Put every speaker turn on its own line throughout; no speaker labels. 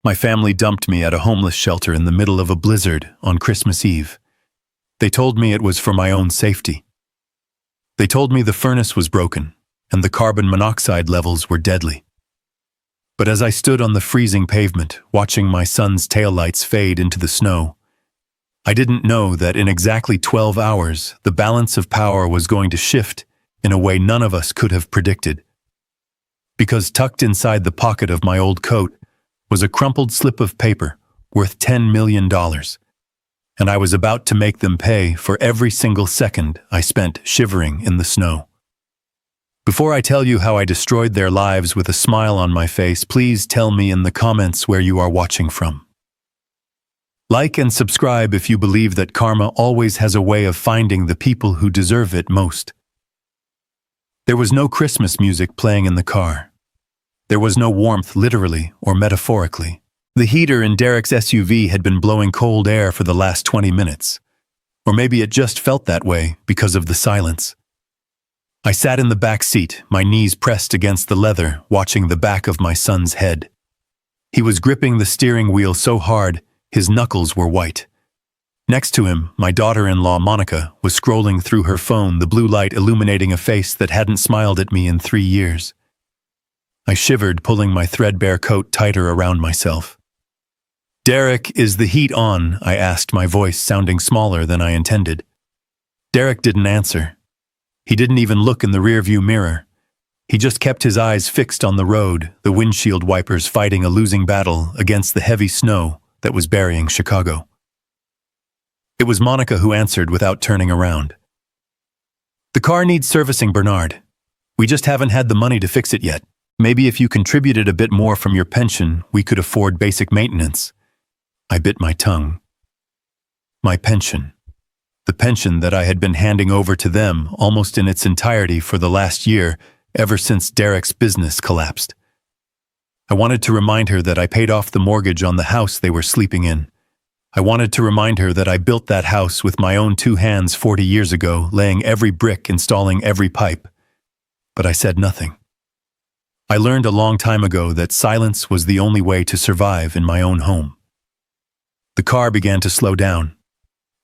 My family dumped me at a homeless shelter in the middle of a blizzard on Christmas Eve. They told me it was for my own safety. They told me the furnace was broken and the carbon monoxide levels were deadly. But as I stood on the freezing pavement, watching my son's taillights fade into the snow, I didn't know that in exactly 12 hours, the balance of power was going to shift in a way none of us could have predicted. Because tucked inside the pocket of my old coat was a crumpled slip of paper worth $10 million, and I was about to make them pay for every single second I spent shivering in the snow. Before I tell you how I destroyed their lives with a smile on my face, please tell me in the comments where you are watching from. Like and subscribe if you believe that karma always has a way of finding the people who deserve it most. There was no Christmas music playing in the car. There was no warmth literally or metaphorically. The heater in Derek's SUV had been blowing cold air for the last 20 minutes. Or maybe it just felt that way because of the silence. I sat in the back seat, my knees pressed against the leather, watching the back of my son's head. He was gripping the steering wheel so hard, his knuckles were white. Next to him, my daughter-in-law Monica was scrolling through her phone, the blue light illuminating a face that hadn't smiled at me in 3 years. I shivered, pulling my threadbare coat tighter around myself. "Derek, is the heat on?" I asked, my voice sounding smaller than I intended. Derek didn't answer. He didn't even look in the rearview mirror. He just kept his eyes fixed on the road, the windshield wipers fighting a losing battle against the heavy snow that was burying Chicago. It was Monica who answered without turning around. "The car needs servicing, Bernard. We just haven't had the money to fix it yet. Maybe if you contributed a bit more from your pension, we could afford basic maintenance." I bit my tongue. My pension. The pension that I had been handing over to them almost in its entirety for the last year, ever since Derek's business collapsed. I wanted to remind her that I paid off the mortgage on the house they were sleeping in. I wanted to remind her that I built that house with my own 2 hands 40 years ago, laying every brick, installing every pipe. But I said nothing. I learned a long time ago that silence was the only way to survive in my own home. The car began to slow down.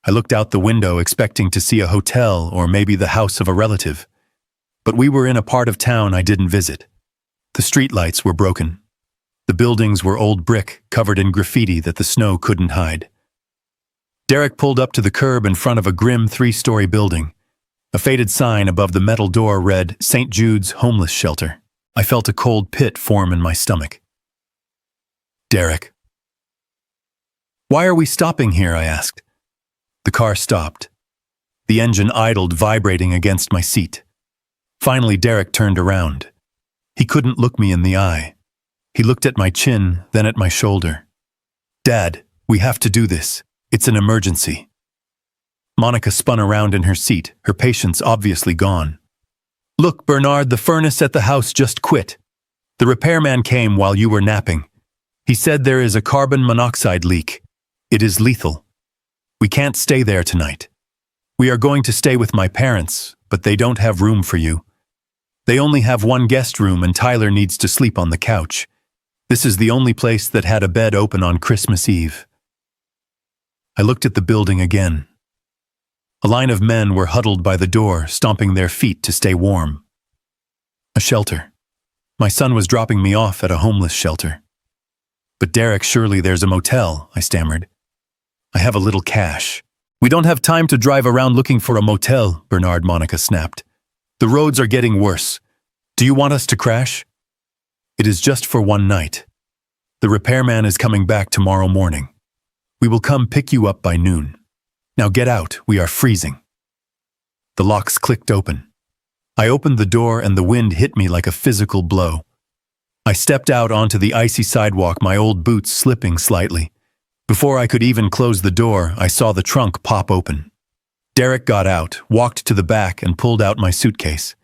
I looked out the window expecting to see a hotel or maybe the house of a relative. But we were in a part of town I didn't visit. The streetlights were broken. The buildings were old brick, covered in graffiti that the snow couldn't hide. Derek pulled up to the curb in front of a grim 3-story building. A faded sign above the metal door read, "St. Jude's Homeless Shelter." I felt a cold pit form in my stomach. "Derek." "Why are we stopping here?" I asked. The car stopped. The engine idled, vibrating against my seat. Finally, Derek turned around. He couldn't look me in the eye. He looked at my chin, then at my shoulder. "Dad, we have to do this. It's an emergency." Monica spun around in her seat, her patience obviously gone. "Look, Bernard, the furnace at the house just quit. The repairman came while you were napping. He said there is a carbon monoxide leak. It is lethal. We can't stay there tonight. We are going to stay with my parents, but they don't have room for you. They only have 1 guest room and Tyler needs to sleep on the couch. This is the only place that had a bed open on Christmas Eve." I looked at the building again. A line of men were huddled by the door, stomping their feet to stay warm. A shelter. My son was dropping me off at a homeless shelter. "But Derek, surely there's a motel," I stammered. "I have a little cash." "We don't have time to drive around looking for a motel," Bernard, Monica snapped. "The roads are getting worse. Do you want us to crash?" "It is just for 1 night. The repairman is coming back tomorrow morning. We will come pick you up by noon. Now get out, we are freezing." The locks clicked open. I opened the door and the wind hit me like a physical blow. I stepped out onto the icy sidewalk, my old boots slipping slightly. Before I could even close the door, I saw the trunk pop open. Derek got out, walked to the back, and pulled out my suitcase.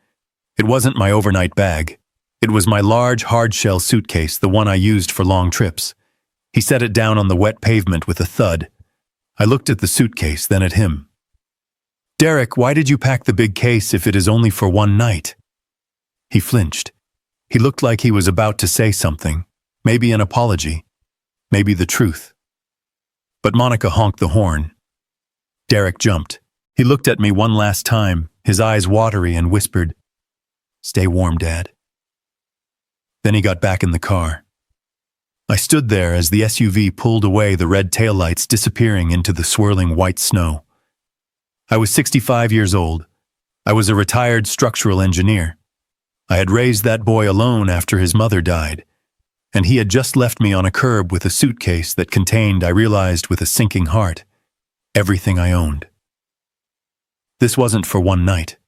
It wasn't my overnight bag. It was my large, hard-shell suitcase, the one I used for long trips. He set it down on the wet pavement with a thud. I looked at the suitcase, then at him. "Derek, why did you pack the big case if it is only for 1 night?" He flinched. He looked like he was about to say something, maybe an apology. maybe the truth. But Monica honked the horn. Derek jumped. He looked at me one last time, his eyes watery, and whispered, "Stay warm, Dad." Then he got back in the car. I stood there as the SUV pulled away, the red taillights disappearing into the swirling white snow. I was 65 years old. I was a retired structural engineer. I had raised that boy alone after his mother died, and he had just left me on a curb with a suitcase that contained, I realized with a sinking heart, everything I owned. This wasn't for one night.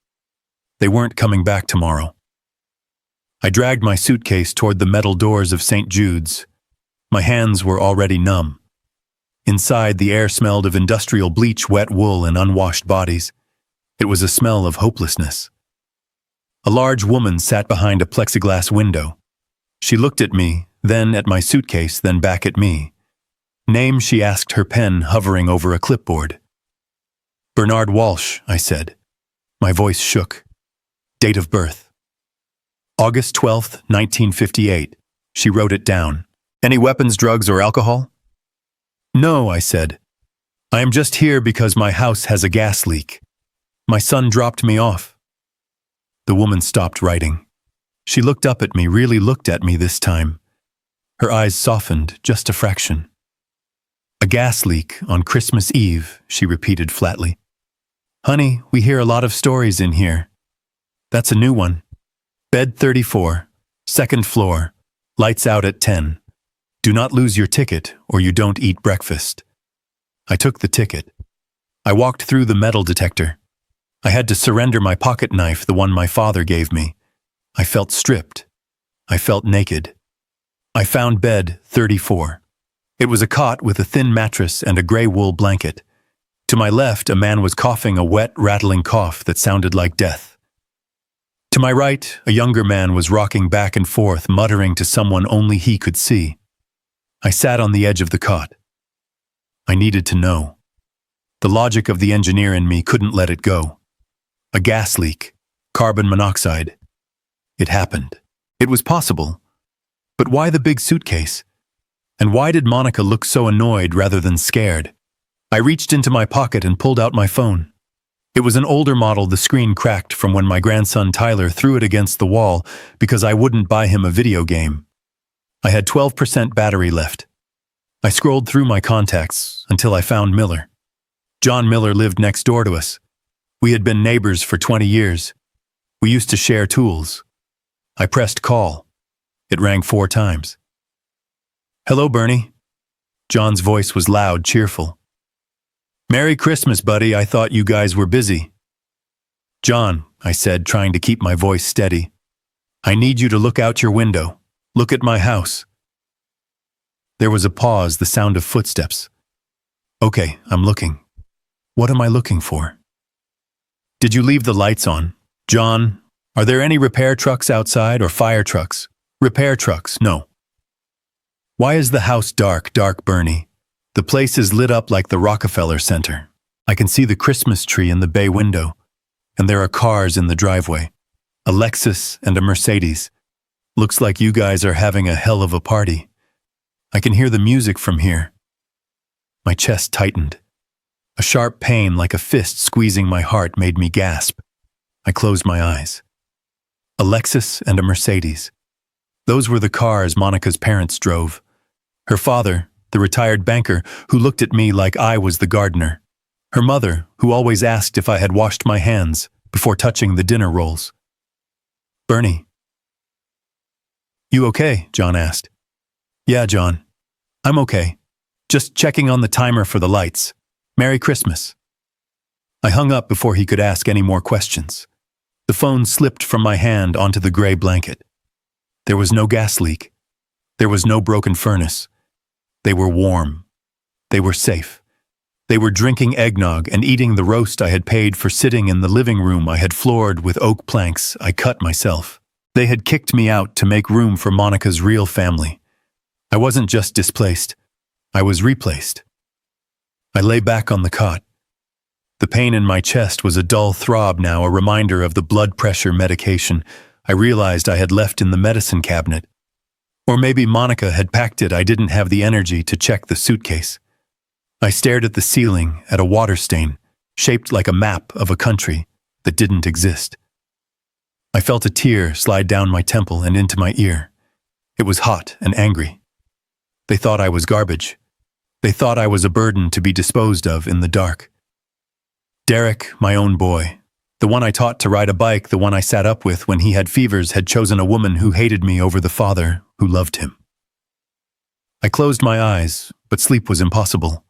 They weren't coming back tomorrow. I dragged my suitcase toward the metal doors of St. Jude's. My hands were already numb. Inside, the air smelled of industrial bleach, wet wool, and unwashed bodies. It was a smell of hopelessness. A large woman sat behind a plexiglass window. She looked at me, then at my suitcase, then back at me. Name, she asked, her pen hovering over a clipboard. "Bernard Walsh," I said. My voice shook. Date of birth: August 12th, 1958. She wrote it down. "Any weapons, drugs, or alcohol?" "No," I said. "I am just here because my house has a gas leak. My son dropped me off." The woman stopped writing. She looked up at me, really looked at me this time. Her eyes softened just a fraction. "A gas leak on Christmas Eve," she repeated flatly. "Honey, we hear a lot of stories in here. That's a new one. Bed 34, second floor, lights out at 10. Do not lose your ticket or you don't eat breakfast." I took the ticket. I walked through the metal detector. I had to surrender my pocket knife, the one my father gave me. I felt stripped. I felt naked. I found bed 34. It was a cot with a thin mattress and a gray wool blanket. To my left, a man was coughing a wet, rattling cough that sounded like death. To my right, a younger man was rocking back and forth, muttering to someone only he could see. I sat on the edge of the cot. I needed to know. The logic of the engineer in me couldn't let it go. A gas leak, carbon monoxide. It happened. It was possible. But why the big suitcase? And why did Monica look so annoyed rather than scared? I reached into my pocket and pulled out my phone. It was an older model, the screen cracked from when my grandson Tyler threw it against the wall because I wouldn't buy him a video game. I had 12% battery left. I scrolled through my contacts until I found Miller. John Miller lived next door to us. We had been neighbors for 20 years. We used to share tools. I pressed call. It rang 4 times. "Hello, Bernie." John's voice was loud, cheerful. "Merry Christmas, buddy. I thought you guys were busy." "John," I said, trying to keep my voice steady, "I need you to look out your window. Look at my house." There was a pause, the sound of footsteps. "Okay, I'm looking. What am I looking for?" "Did you leave the lights on? John, are there any repair trucks outside or fire trucks?" "Repair trucks, no." "Why is the house dark, Bernie? The place is lit up like the Rockefeller Center. I can see the Christmas tree in the bay window, and there are cars in the driveway. A Lexus and a Mercedes. Looks like you guys are having a hell of a party. I can hear the music from here." My chest tightened. A sharp pain like a fist squeezing my heart made me gasp. I closed my eyes. A Lexus and a Mercedes. Those were the cars Monica's parents drove. Her father, the retired banker, who looked at me like I was the gardener. Her mother, who always asked if I had washed my hands before touching the dinner rolls. "Bernie." "You okay?" John asked. "Yeah, John. I'm okay. Just checking on the timer for the lights. Merry Christmas." I hung up before he could ask any more questions. The phone slipped from my hand onto the gray blanket. There was no gas leak. There was no broken furnace. They were warm. They were safe. They were drinking eggnog and eating the roast I had paid for, sitting in the living room I had floored with oak planks I cut myself. They had kicked me out to make room for Monica's real family. I wasn't just displaced. I was replaced. I lay back on the cot. The pain in my chest was a dull throb now, a reminder of the blood pressure medication I realized I had left in the medicine cabinet. Or maybe Monica had packed it. I didn't have the energy to check the suitcase. I stared at the ceiling, at a water stain, shaped like a map of a country that didn't exist. I felt a tear slide down my temple and into my ear. It was hot and angry. They thought I was garbage. They thought I was a burden to be disposed of in the dark. Derek, my own boy, the one I taught to ride a bike, the one I sat up with when he had fevers, had chosen a woman who hated me over the father who loved him. I closed my eyes, but sleep was impossible.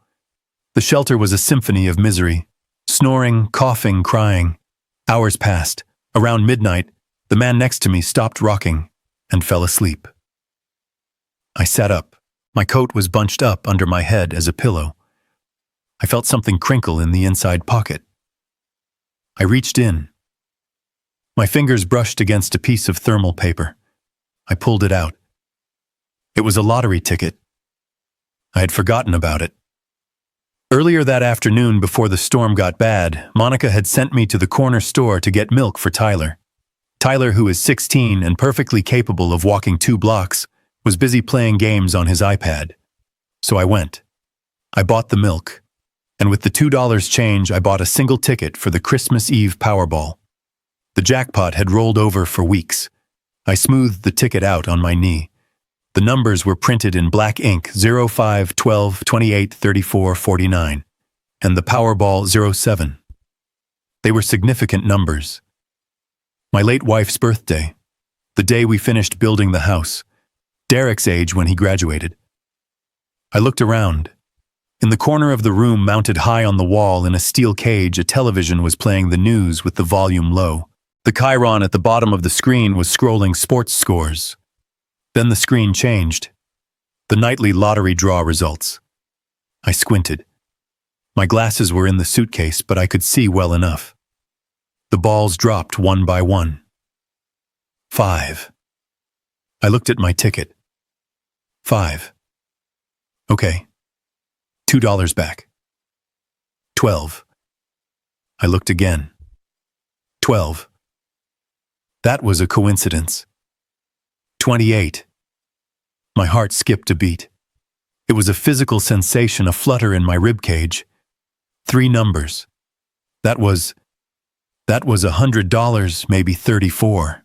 The shelter was a symphony of misery. Snoring, coughing, crying. Hours passed. Around midnight, the man next to me stopped rocking and fell asleep. I sat up. My coat was bunched up under my head as a pillow. I felt something crinkle in the inside pocket. I reached in. My fingers brushed against a piece of thermal paper. I pulled it out. It was a lottery ticket. I had forgotten about it. Earlier that afternoon, before the storm got bad, Monica had sent me to the corner store to get milk for Tyler. Tyler, who is 16 and perfectly capable of walking 2 blocks, was busy playing games on his iPad. So I went. I bought the milk, and with the $2 change, I bought a single ticket for the Christmas Eve Powerball. The jackpot had rolled over for weeks. I smoothed the ticket out on my knee. The numbers were printed in black ink: 05, 12, 28, 34, 49, and the Powerball 07. They were significant numbers. My late wife's birthday, the day we finished building the house, Derek's age when he graduated. I looked around. In the corner of the room, mounted high on the wall in a steel cage, a television was playing the news with the volume low. The chyron at the bottom of the screen was scrolling sports scores. Then the screen changed. The nightly lottery draw results. I squinted. My glasses were in the suitcase, but I could see well enough. The balls dropped one by one. 5. I looked at my ticket. 5. Okay. $2 back. 12. I looked again. 12. That was a coincidence. 28. My heart skipped a beat. It was a physical sensation, a flutter in my ribcage. 3 numbers. That was $100, maybe 34.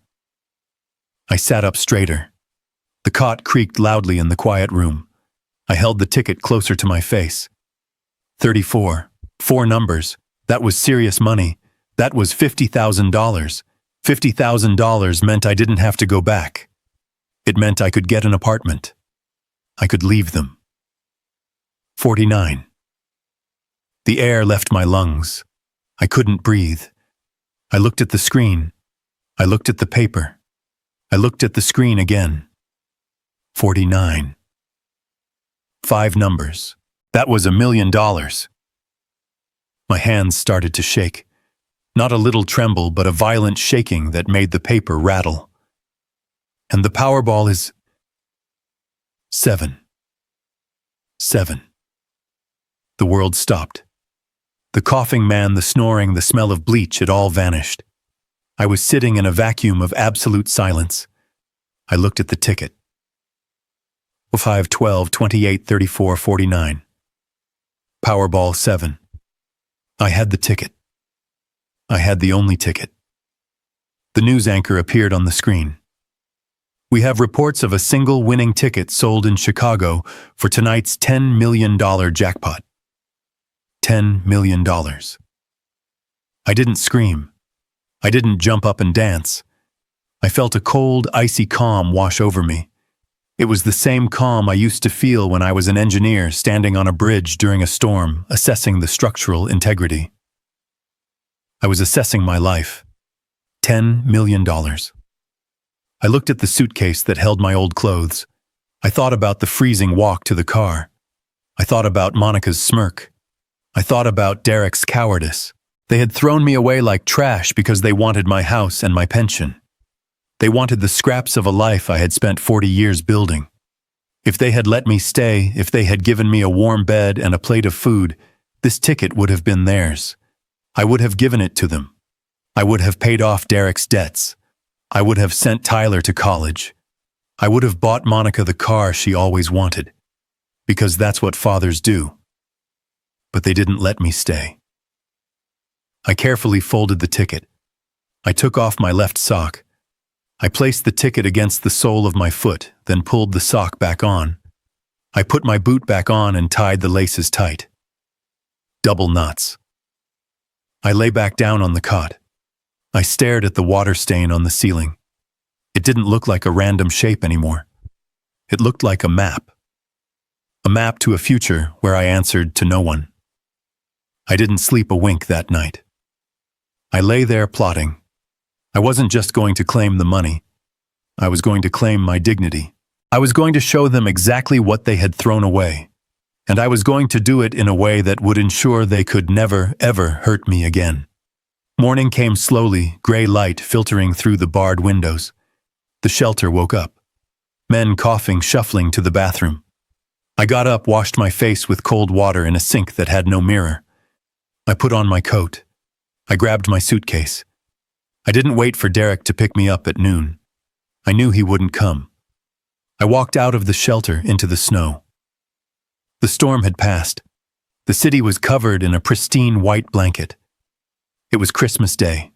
I sat up straighter. The cot creaked loudly in the quiet room. I held the ticket closer to my face. 34. 4 numbers. That was serious money. That was $50,000. $50,000 meant I didn't have to go back. It meant I could get an apartment. I could leave them. 49. The air left my lungs. I couldn't breathe. I looked at the screen. I looked at the paper. I looked at the screen again. 49. 5 numbers. That was $1 million. My hands started to shake. Not a little tremble, but a violent shaking that made the paper rattle. And the Powerball is 7. 7. The world stopped. The coughing man, the snoring, the smell of bleach, it all vanished. I was sitting in a vacuum of absolute silence. I looked at the ticket. 5, 12, 28, 34, 49. Powerball 7. I had the ticket. I had the only ticket. The news anchor appeared on the screen. We have reports of a single winning ticket sold in Chicago for tonight's $10 million jackpot. $10 million. I didn't scream. I didn't jump up and dance. I felt a cold, icy calm wash over me. It was the same calm I used to feel when I was an engineer standing on a bridge during a storm, assessing the structural integrity. I was assessing my life. $10 million. I looked at the suitcase that held my old clothes. I thought about the freezing walk to the car. I thought about Monica's smirk. I thought about Derek's cowardice. They had thrown me away like trash because they wanted my house and my pension. They wanted the scraps of a life I had spent 40 years building. If they had let me stay, if they had given me a warm bed and a plate of food, this ticket would have been theirs. I would have given it to them. I would have paid off Derek's debts. I would have sent Tyler to college. I would have bought Monica the car she always wanted, because that's what fathers do. But they didn't let me stay. I carefully folded the ticket. I took off my left sock. I placed the ticket against the sole of my foot, then pulled the sock back on. I put my boot back on and tied the laces tight. Double knots. I lay back down on the cot. I stared at the water stain on the ceiling. It didn't look like a random shape anymore. It looked like a map. A map to a future where I answered to no one. I didn't sleep a wink that night. I lay there plotting. I wasn't just going to claim the money. I was going to claim my dignity. I was going to show them exactly what they had thrown away. And I was going to do it in a way that would ensure they could never, ever hurt me again. Morning came slowly, gray light filtering through the barred windows. The shelter woke up. Men coughing, shuffling to the bathroom. I got up, washed my face with cold water in a sink that had no mirror. I put on my coat. I grabbed my suitcase. I didn't wait for Derek to pick me up at noon. I knew he wouldn't come. I walked out of the shelter into the snow. The storm had passed. The city was covered in a pristine white blanket. It was Christmas Day.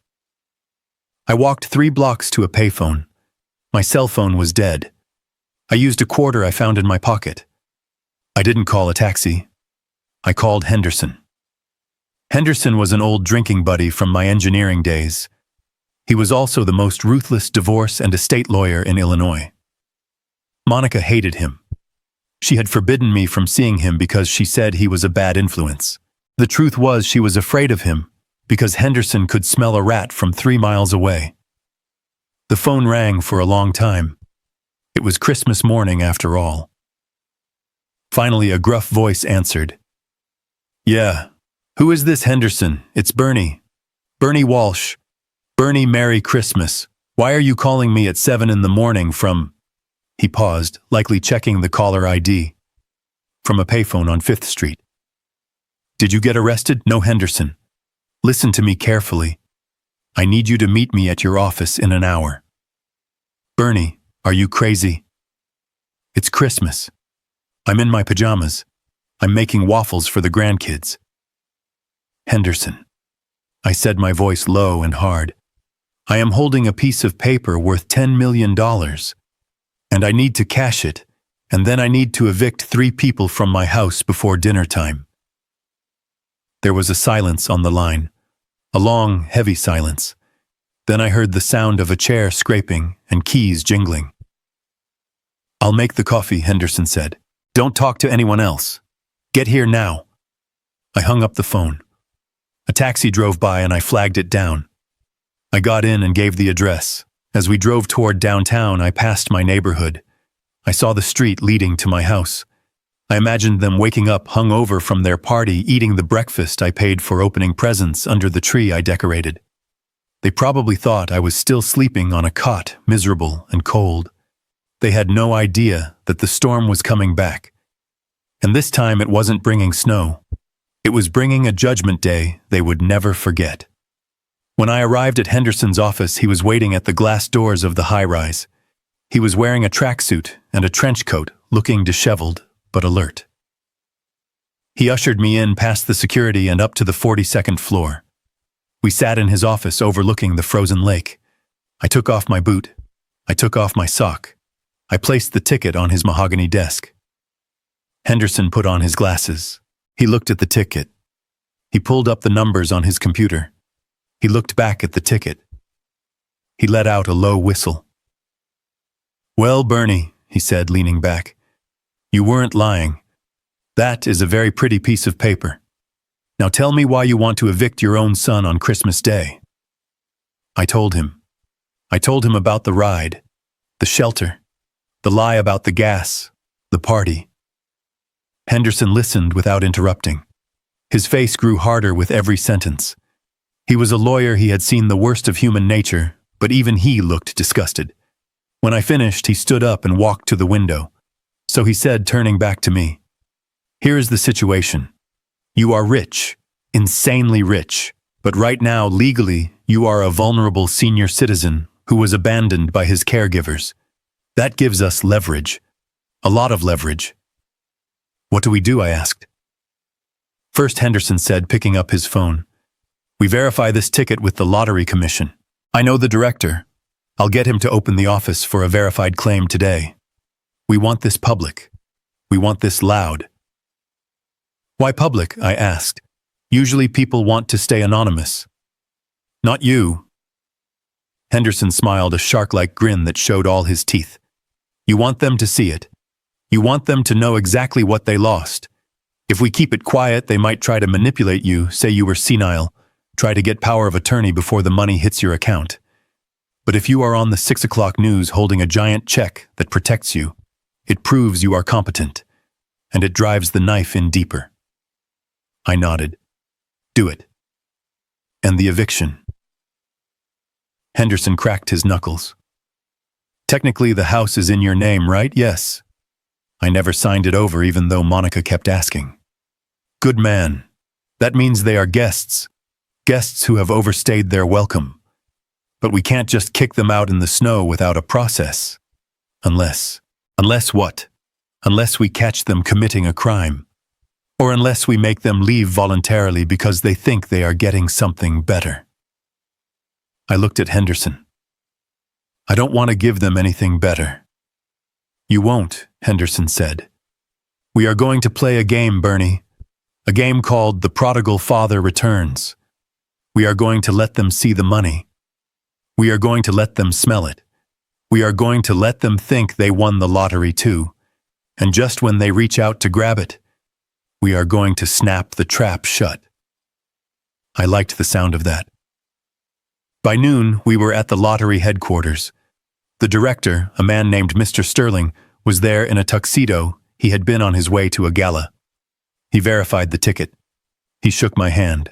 I walked 3 blocks to a payphone. My cell phone was dead. I used a quarter I found in my pocket. I didn't call a taxi. I called Henderson. Henderson was an old drinking buddy from my engineering days. He was also the most ruthless divorce and estate lawyer in Illinois. Monica hated him. She had forbidden me from seeing him because she said he was a bad influence. The truth was she was afraid of him because Henderson could smell a rat from 3 miles away. The phone rang for a long time. It was Christmas morning after all. Finally, a gruff voice answered. "Yeah. Who is this Henderson? It's Bernie. Bernie Walsh. Bernie, Merry Christmas. Why are you calling me at 7 in the morning from—" He paused, likely checking the caller ID. "From a payphone on 5th Street. Did you get arrested? No, Henderson. Listen to me carefully. I need you to meet me at your office in an hour." "Bernie, are you crazy? It's Christmas. I'm in my pajamas. I'm making waffles for the grandkids." "Henderson," I said, my voice low and hard, "I am holding a piece of paper worth $10 million. And I need to cash it, and then I need to evict 3 people from my house before dinner time." There was a silence on the line, a long, heavy silence. Then I heard the sound of a chair scraping and keys jingling. "I'll make the coffee," Henderson said. "Don't talk to anyone else. Get here now." I hung up the phone. A taxi drove by and I flagged it down. I got in and gave the address. As we drove toward downtown, I passed my neighborhood. I saw the street leading to my house. I imagined them waking up hungover from their party, eating the breakfast I paid for opening presents under the tree I decorated. They probably thought I was still sleeping on a cot, miserable and cold. They had no idea that the storm was coming back. And this time it wasn't bringing snow. It was bringing a judgment day they would never forget. When I arrived at Henderson's office, he was waiting at the glass doors of the high-rise. He was wearing a tracksuit and a trench coat, looking disheveled but alert. He ushered me in past the security and up to the 42nd floor. We sat in his office overlooking the frozen lake. I took off my boot. I took off my sock. I placed the ticket on his mahogany desk. Henderson put on his glasses. He looked at the ticket. He pulled up the numbers on his computer. He looked back at the ticket. He let out a low whistle. "Well, Bernie," he said, leaning back, "you weren't lying. That is a very pretty piece of paper. Now tell me why you want to evict your own son on Christmas Day." I told him. I told him about the ride, the shelter, the lie about the gas, the party. Henderson listened without interrupting. His face grew harder with every sentence. He was a lawyer, he had seen the worst of human nature, but even he looked disgusted. When I finished, he stood up and walked to the window. So he said, turning back to me, "Here is the situation. You are rich, insanely rich, but right now, legally, you are a vulnerable senior citizen who was abandoned by his caregivers. That gives us leverage. A lot of leverage. What do we do? I asked. First, Henderson said, picking up his phone. We verify this ticket with the Lottery Commission. I know the director. I'll get him to open the office for a verified claim today. We want this public. We want this loud. Why public? I asked. Usually people want to stay anonymous. Not you. Henderson smiled, a shark-like grin that showed all his teeth. You want them to see it. You want them to know exactly what they lost. If we keep it quiet, they might try to manipulate you, say you were senile, try to get power of attorney before the money hits your account. But if you are on the 6 o'clock news holding a giant check that protects you, it proves you are competent, and it drives the knife in deeper. I nodded. Do it. And the eviction. Henderson cracked his knuckles. Technically, the house is in your name, right? Yes. I never signed it over, even though Monica kept asking. Good man. That means they are guests. Guests who have overstayed their welcome. But we can't just kick them out in the snow without a process. Unless what? Unless we catch them committing a crime. Or unless we make them leave voluntarily because they think they are getting something better. I looked at Henderson. I don't want to give them anything better. You won't, Henderson said. We are going to play a game, Bernie. A game called The Prodigal Father Returns. We are going to let them see the money. We are going to let them smell it. We are going to let them think they won the lottery too. And just when they reach out to grab it, we are going to snap the trap shut. I liked the sound of that. By noon, we were at the lottery headquarters. The director, a man named Mr. Sterling, was there in a tuxedo. He had been on his way to a gala. He verified the ticket. He shook my hand.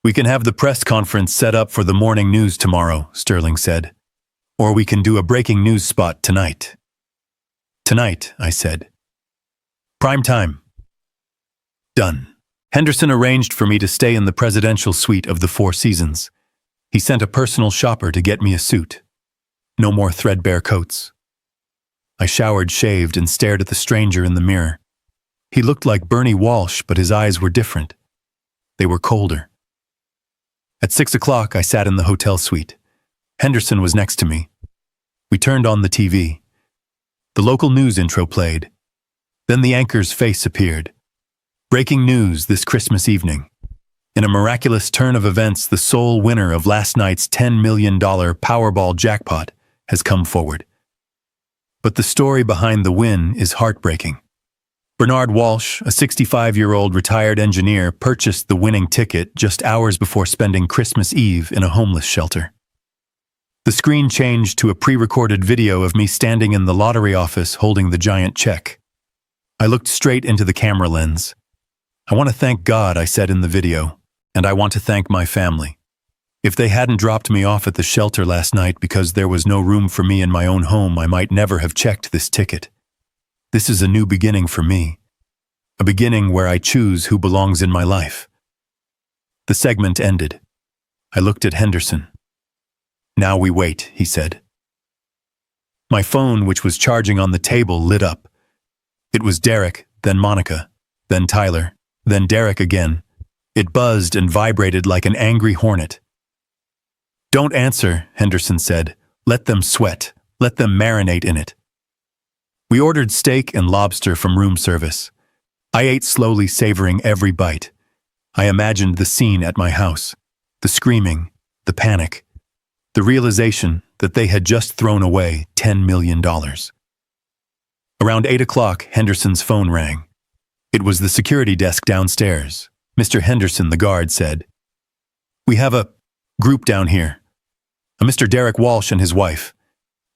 We can have the press conference set up for the morning news tomorrow, Sterling said. Or we can do a breaking news spot tonight. Tonight, I said. Prime time. Done. Henderson arranged for me to stay in the presidential suite of the Four Seasons. He sent a personal shopper to get me a suit. No more threadbare coats. I showered, shaved, and stared at the stranger in the mirror. He looked like Bernie Walsh, but his eyes were different. They were colder. At 6 o'clock, I sat in the hotel suite. Henderson was next to me. We turned on the TV. The local news intro played. Then the anchor's face appeared. Breaking news this Christmas evening. In a miraculous turn of events, the sole winner of last night's $10 million Powerball jackpot has come forward. But the story behind the win is heartbreaking. Bernard Walsh, a 65-year-old retired engineer, purchased the winning ticket just hours before spending Christmas Eve in a homeless shelter. The screen changed to a pre-recorded video of me standing in the lottery office holding the giant check. I looked straight into the camera lens. I want to thank God, I said in the video, and I want to thank my family. If they hadn't dropped me off at the shelter last night because there was no room for me in my own home, I might never have checked this ticket. This is a new beginning for me. A beginning where I choose who belongs in my life. The segment ended. I looked at Henderson. Now we wait, he said. My phone, which was charging on the table, lit up. It was Derek, then Monica, then Tyler, then Derek again. It buzzed and vibrated like an angry hornet. Don't answer, Henderson said. Let them sweat. Let them marinate in it. We ordered steak and lobster from room service. I ate slowly, savoring every bite. I imagined the scene at my house. The screaming, the panic, the realization that they had just thrown away $10 million. Around 8 o'clock, Henderson's phone rang. It was the security desk downstairs. Mr. Henderson, the guard, said, "We have a group down here. A Mr. Derek Walsh and his wife.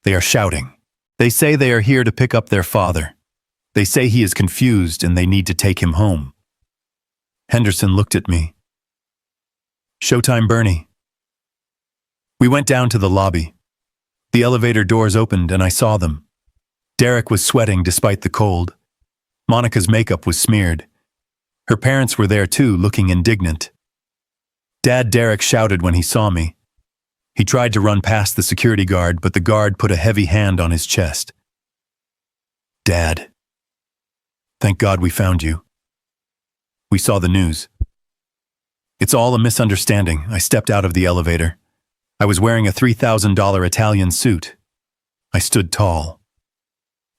They are shouting. They say they are here to pick up their father. They say he is confused and they need to take him home." Henderson looked at me. Showtime, Bernie. We went down to the lobby. The elevator doors opened and I saw them. Derek was sweating despite the cold. Monica's makeup was smeared. Her parents were there too, looking indignant. Dad Derek shouted when he saw me. He tried to run past the security guard, but the guard put a heavy hand on his chest. Dad. Thank God we found you. We saw the news. It's all a misunderstanding. I stepped out of the elevator. I was wearing a $3,000 Italian suit. I stood tall.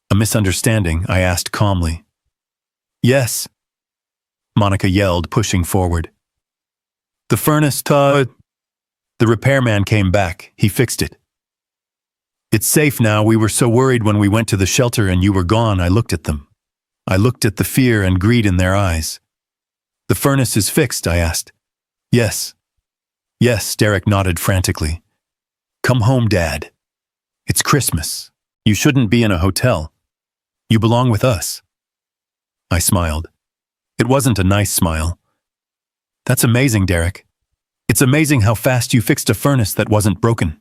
A misunderstanding, I asked calmly. Yes, Monica yelled, pushing forward. The furnace, The repairman came back. He fixed it. It's safe now. We were so worried when we went to the shelter and you were gone. I looked at them. I looked at the fear and greed in their eyes. The furnace is fixed, I asked. Yes. Yes, Derek nodded frantically. Come home, Dad. It's Christmas. You shouldn't be in a hotel. You belong with us. I smiled. It wasn't a nice smile. That's amazing, Derek. It's amazing how fast you fixed a furnace that wasn't broken.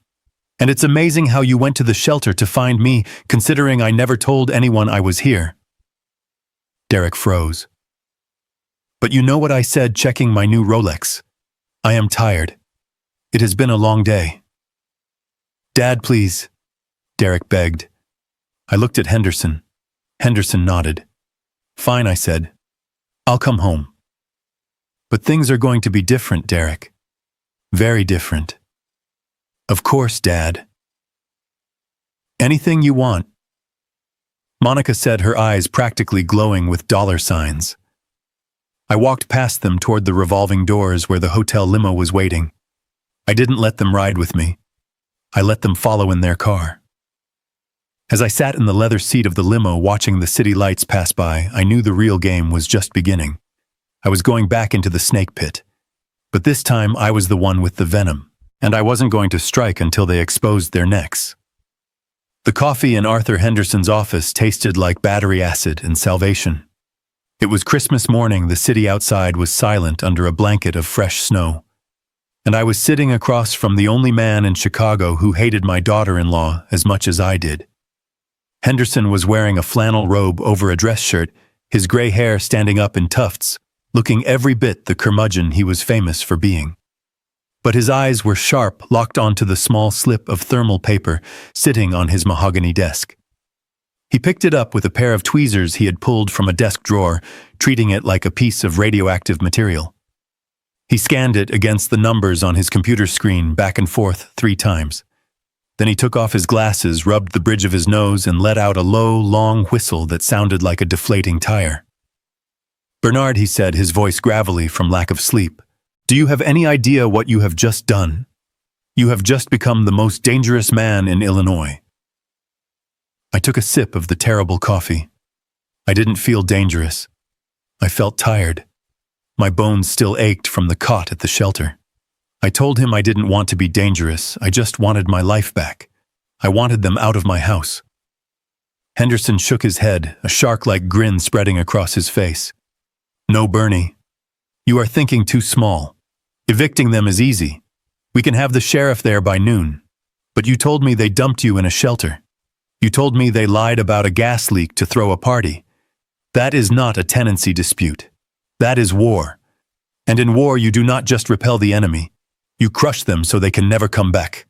And it's amazing how you went to the shelter to find me, considering I never told anyone I was here. Derek froze. But you know what I said, checking my new Rolex. I am tired. It has been a long day. Dad, please, Derek begged. I looked at Henderson. Henderson nodded. Fine, I said. I'll come home. But things are going to be different, Derek. Very different. Of course, Dad. Anything you want. Monica said, her eyes practically glowing with dollar signs. I walked past them toward the revolving doors where the hotel limo was waiting. I didn't let them ride with me. I let them follow in their car. As I sat in the leather seat of the limo watching the city lights pass by, I knew the real game was just beginning. I was going back into the snake pit. But this time I was the one with the venom, and I wasn't going to strike until they exposed their necks. The coffee in Arthur Henderson's office tasted like battery acid and salvation. It was Christmas morning. The city outside was silent under a blanket of fresh snow. And I was sitting across from the only man in Chicago who hated my daughter-in-law as much as I did. Henderson was wearing a flannel robe over a dress shirt, his gray hair standing up in tufts, looking every bit the curmudgeon he was famous for being. But his eyes were sharp, locked onto the small slip of thermal paper sitting on his mahogany desk. He picked it up with a pair of tweezers he had pulled from a desk drawer, treating it like a piece of radioactive material. He scanned it against the numbers on his computer screen back and forth 3 times. Then he took off his glasses, rubbed the bridge of his nose, and let out a low, long whistle that sounded like a deflating tire. Bernard, he said, his voice gravelly from lack of sleep, do you have any idea what you have just done? You have just become the most dangerous man in Illinois. I took a sip of the terrible coffee. I didn't feel dangerous. I felt tired. My bones still ached from the cot at the shelter. I told him I didn't want to be dangerous. I just wanted my life back. I wanted them out of my house. Henderson shook his head, a shark-like grin spreading across his face. No, Bernie. You are thinking too small. Evicting them is easy. We can have the sheriff there by noon. But you told me they dumped you in a shelter. You told me they lied about a gas leak to throw a party. That is not a tenancy dispute. That is war. And in war you do not just repel the enemy. You crush them so they can never come back.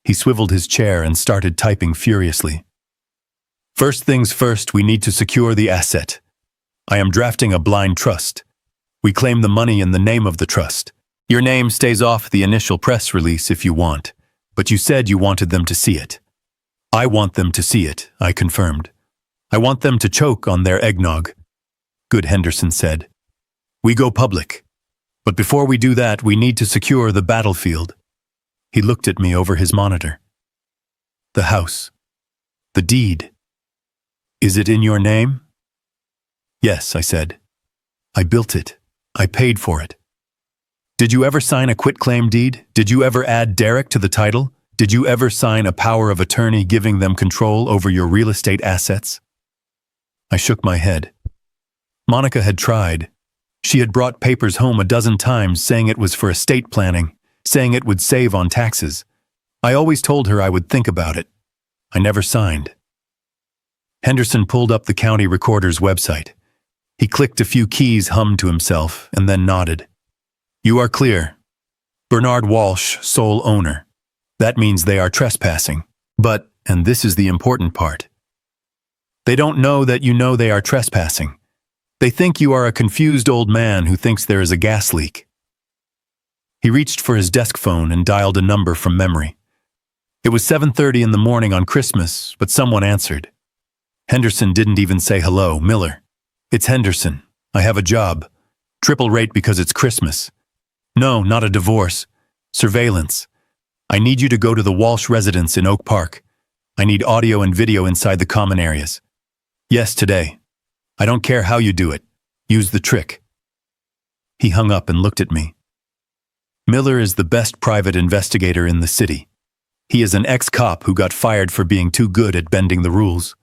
He swiveled his chair and started typing furiously. First things first, we need to secure the asset. I am drafting a blind trust. We claim the money in the name of the trust. Your name stays off the initial press release if you want, but you said you wanted them to see it. I want them to see it, I confirmed. I want them to choke on their eggnog. Good, Henderson said. We go public. But before we do that, we need to secure the battlefield. He looked at me over his monitor. The house. The deed. Is it in your name? Yes, I said. I built it. I paid for it. Did you ever sign a quitclaim deed? Did you ever add Derek to the title? Did you ever sign a power of attorney giving them control over your real estate assets? I shook my head. Monica had tried. She had brought papers home a dozen times saying it was for estate planning, saying it would save on taxes. I always told her I would think about it. I never signed. Henderson pulled up the county recorder's website. He clicked a few keys, hummed to himself, and then nodded. You are clear. Bernard Walsh, sole owner. That means they are trespassing. But, and this is the important part, they don't know that you know they are trespassing. They think you are a confused old man who thinks there is a gas leak. He reached for his desk phone and dialed a number from memory. It was 7:30 in the morning on Christmas, but someone answered. Henderson didn't even say hello. Miller. It's Henderson. I have a job. Triple rate because it's Christmas. No, not a divorce. Surveillance. I need you to go to the Walsh residence in Oak Park. I need audio and video inside the common areas. Yes, today. I don't care how you do it. Use the trick. He hung up and looked at me. Miller is the best private investigator in the city. He is an ex-cop who got fired for being too good at bending the rules.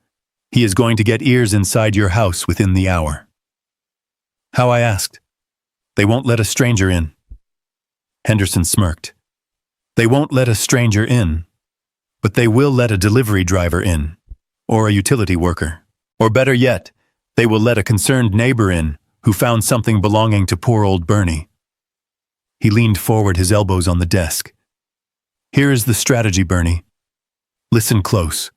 He is going to get ears inside your house within the hour. How, I asked. They won't let a stranger in. Henderson smirked. They won't let a stranger in, but they will let a delivery driver in, or a utility worker. Or better yet, they will let a concerned neighbor in who found something belonging to poor old Bernie. He leaned forward, his elbows on the desk. Here is the strategy, Bernie. Listen close.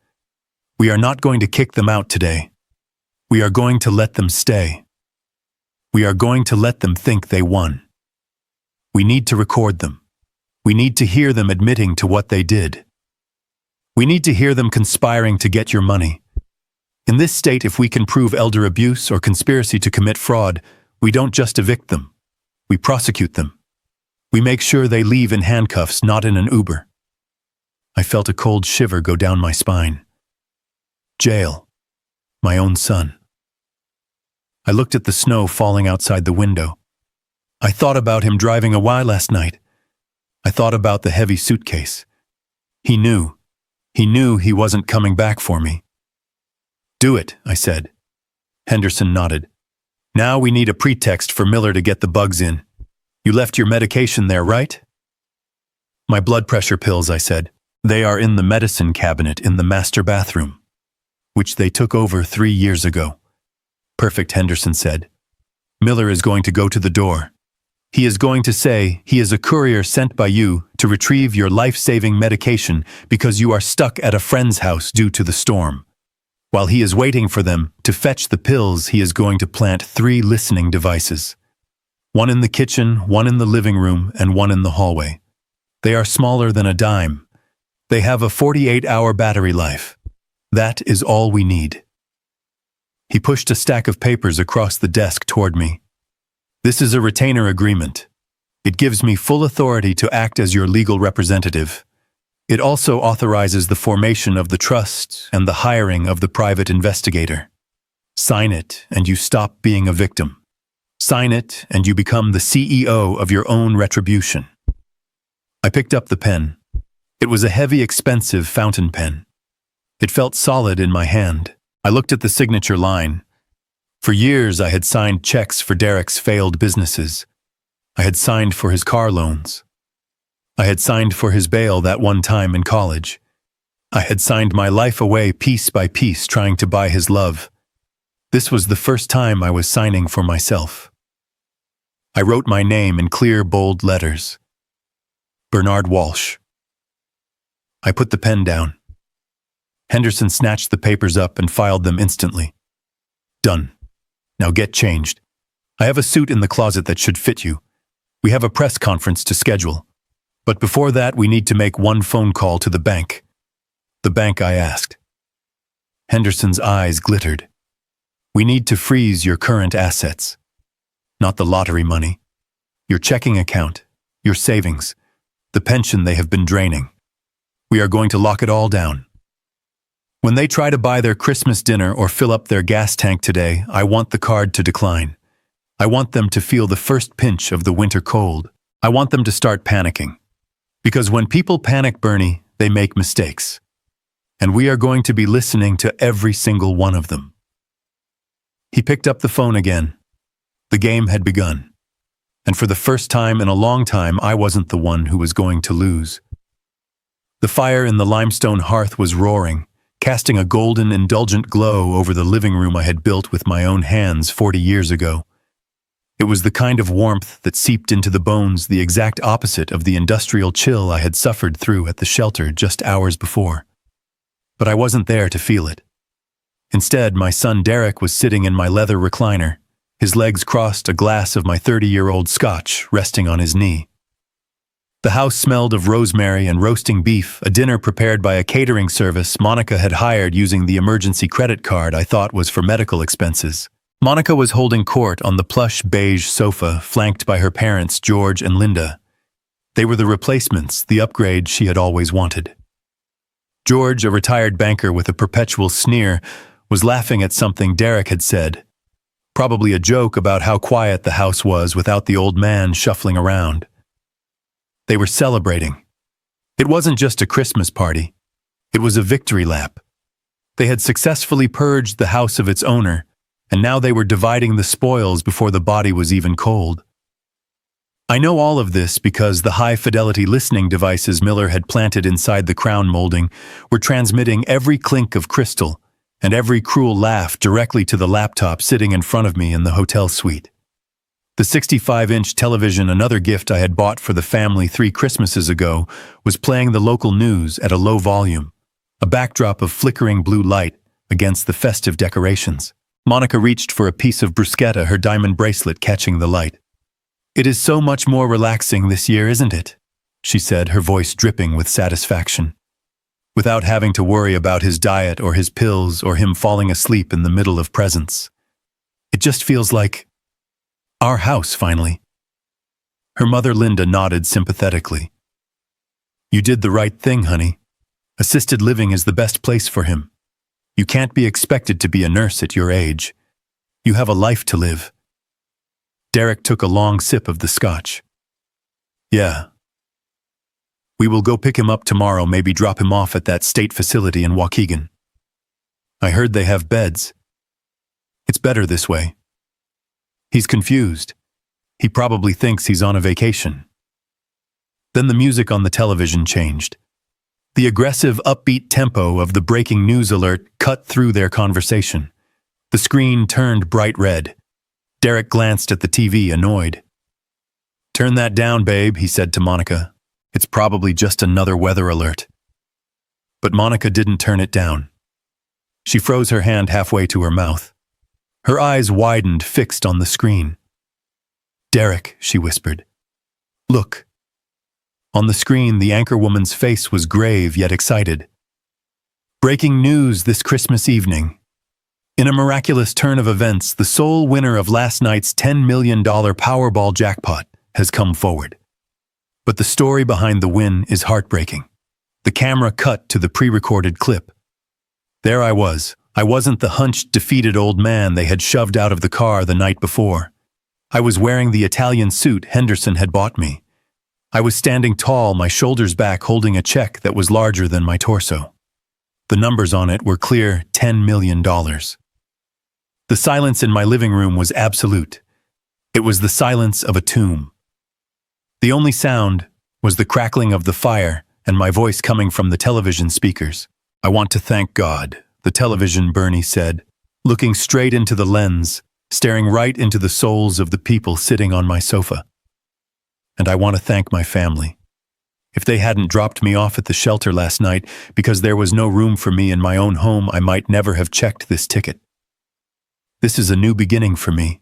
We are not going to kick them out today. We are going to let them stay. We are going to let them think they won. We need to record them. We need to hear them admitting to what they did. We need to hear them conspiring to get your money. In this state, if we can prove elder abuse or conspiracy to commit fraud, we don't just evict them. We prosecute them. We make sure they leave in handcuffs, not in an Uber. I felt a cold shiver go down my spine. Jail. My own son. I looked at the snow falling outside the window. I thought about him driving away last night. I thought about the heavy suitcase. He knew. He knew he wasn't coming back for me. Do it, I said. Henderson nodded. Now we need a pretext for Miller to get the bugs in. You left your medication there, right? My blood pressure pills, I said. They are in the medicine cabinet in the master bathroom, which they took over 3 years ago. Perfect, Henderson said. Miller is going to go to the door. He is going to say he is a courier sent by you to retrieve your life-saving medication because you are stuck at a friend's house due to the storm. While he is waiting for them to fetch the pills, he is going to plant 3 listening devices. 1 in the kitchen, 1 in the living room, and 1 in the hallway. They are smaller than a dime. They have a 48-hour battery life. That is all we need. He pushed a stack of papers across the desk toward me. This is a retainer agreement. It gives me full authority to act as your legal representative. It also authorizes the formation of the trust and the hiring of the private investigator. Sign it, and you stop being a victim. Sign it, and you become the CEO of your own retribution. I picked up the pen. It was a heavy, expensive fountain pen. It felt solid in my hand. I looked at the signature line. For years, I had signed checks for Derek's failed businesses. I had signed for his car loans. I had signed for his bail that one time in college. I had signed my life away piece by piece trying to buy his love. This was the first time I was signing for myself. I wrote my name in clear, bold letters. Bernard Walsh. I put the pen down. Henderson snatched the papers up and filed them instantly. Done. Now get changed. I have a suit in the closet that should fit you. We have a press conference to schedule. But before that, we need to make 1 phone call to the bank. The bank, I asked. Henderson's eyes glittered. We need to freeze your current assets. Not the lottery money. Your checking account, your savings, the pension they have been draining. We are going to lock it all down. When they try to buy their Christmas dinner or fill up their gas tank today, I want the card to decline. I want them to feel the first pinch of the winter cold. I want them to start panicking. Because when people panic, Bernie, they make mistakes. And we are going to be listening to every single one of them. He picked up the phone again. The game had begun. And for the first time in a long time, I wasn't the one who was going to lose. The fire in the limestone hearth was roaring, casting a golden, indulgent glow over the living room I had built with my own hands 40 years ago. It was the kind of warmth that seeped into the bones, the exact opposite of the industrial chill I had suffered through at the shelter just hours before. But I wasn't there to feel it. Instead, my son Derek was sitting in my leather recliner, his legs crossed, a glass of my 30-year-old scotch resting on his knee. The house smelled of rosemary and roasting beef, a dinner prepared by a catering service Monica had hired using the emergency credit card I thought was for medical expenses. Monica was holding court on the plush beige sofa, flanked by her parents, George and Linda. They were the replacements, the upgrade she had always wanted. George, a retired banker with a perpetual sneer, was laughing at something Derek had said, probably a joke about how quiet the house was without the old man shuffling around. They were celebrating. It wasn't just a Christmas party. It was a victory lap. They had successfully purged the house of its owner, and now they were dividing the spoils before the body was even cold. I know all of this because the high-fidelity listening devices Miller had planted inside the crown molding were transmitting every clink of crystal and every cruel laugh directly to the laptop sitting in front of me in the hotel suite. The 65-inch television, another gift I had bought for the family 3 Christmases ago, was playing the local news at a low volume, a backdrop of flickering blue light against the festive decorations. Monica reached for a piece of bruschetta, her diamond bracelet catching the light. "It is so much more relaxing this year, isn't it?" she said, her voice dripping with satisfaction. Without having to worry about his diet or his pills or him falling asleep in the middle of presents. It just feels like our house, finally. Her mother Linda nodded sympathetically. "You did the right thing, honey. Assisted living is the best place for him. You can't be expected to be a nurse at your age. You have a life to live." Derek took a long sip of the scotch. "Yeah. We will go pick him up tomorrow, maybe drop him off at that state facility in Waukegan. I heard they have beds. It's better this way." He's confused. He probably thinks he's on a vacation. Then the music on the television changed. The aggressive, upbeat tempo of the breaking news alert cut through their conversation. The screen turned bright red. Derek glanced at the TV, annoyed. "Turn that down, babe," he said to Monica. "It's probably just another weather alert." But Monica didn't turn it down. She froze her hand halfway to her mouth. Her eyes widened, fixed on the screen. "Derek," she whispered. "Look." On the screen, the anchorwoman's face was grave yet excited. "Breaking news this Christmas evening. In a miraculous turn of events, the sole winner of last night's $10 million Powerball jackpot has come forward. But the story behind the win is heartbreaking." The camera cut to the pre-recorded clip. There I was. I wasn't the hunched, defeated old man they had shoved out of the car the night before. I was wearing the Italian suit Henderson had bought me. I was standing tall, my shoulders back, holding a check that was larger than my torso. The numbers on it were clear, $10 million. The silence in my living room was absolute. It was the silence of a tomb. The only sound was the crackling of the fire and my voice coming from the television speakers. "I want to thank God," the television Bernie said, looking straight into the lens, staring right into the souls of the people sitting on my sofa. "And I want to thank my family. If they hadn't dropped me off at the shelter last night because there was no room for me in my own home, I might never have checked this ticket. This is a new beginning for me,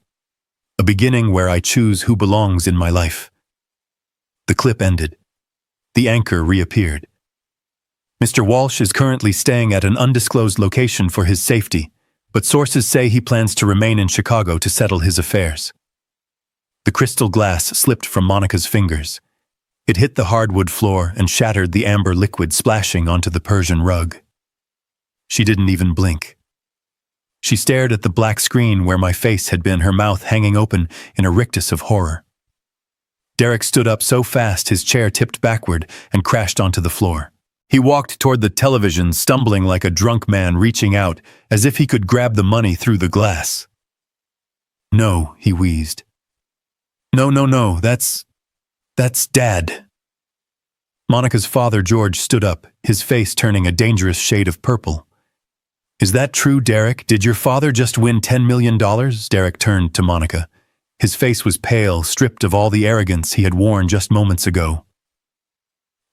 a beginning where I choose who belongs in my life." The clip ended. The anchor reappeared. "Mr. Walsh is currently staying at an undisclosed location for his safety, but sources say he plans to remain in Chicago to settle his affairs." The crystal glass slipped from Monica's fingers. It hit the hardwood floor and shattered the amber liquid splashing onto the Persian rug. She didn't even blink. She stared at the black screen where my face had been, her mouth hanging open in a rictus of horror. Derek stood up so fast his chair tipped backward and crashed onto the floor. He walked toward the television, stumbling like a drunk man reaching out, as if he could grab the money through the glass. "No," he wheezed. No, that's Dad." Monica's father, George, stood up, his face turning a dangerous shade of purple. "Is that true, Derek? Did your father just win $10 million? Derek turned to Monica, His face was pale, stripped of all the arrogance he had worn just moments ago.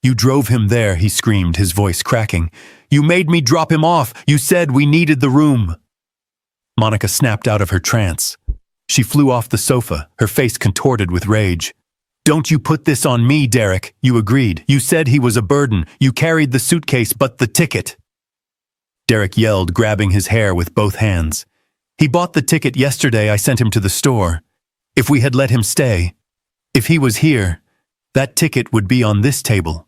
"You drove him there," he screamed, his voice cracking. "You made me drop him off. You said we needed the room." Monica snapped out of her trance. She flew off the sofa, her face contorted with rage. "Don't you put this on me, Derek. You agreed. You said he was a burden. You carried the suitcase, but the ticket." Derek yelled, grabbing his hair with both hands. "He bought the ticket yesterday. I sent him to the store. If we had let him stay, if he was here, that ticket would be on this table.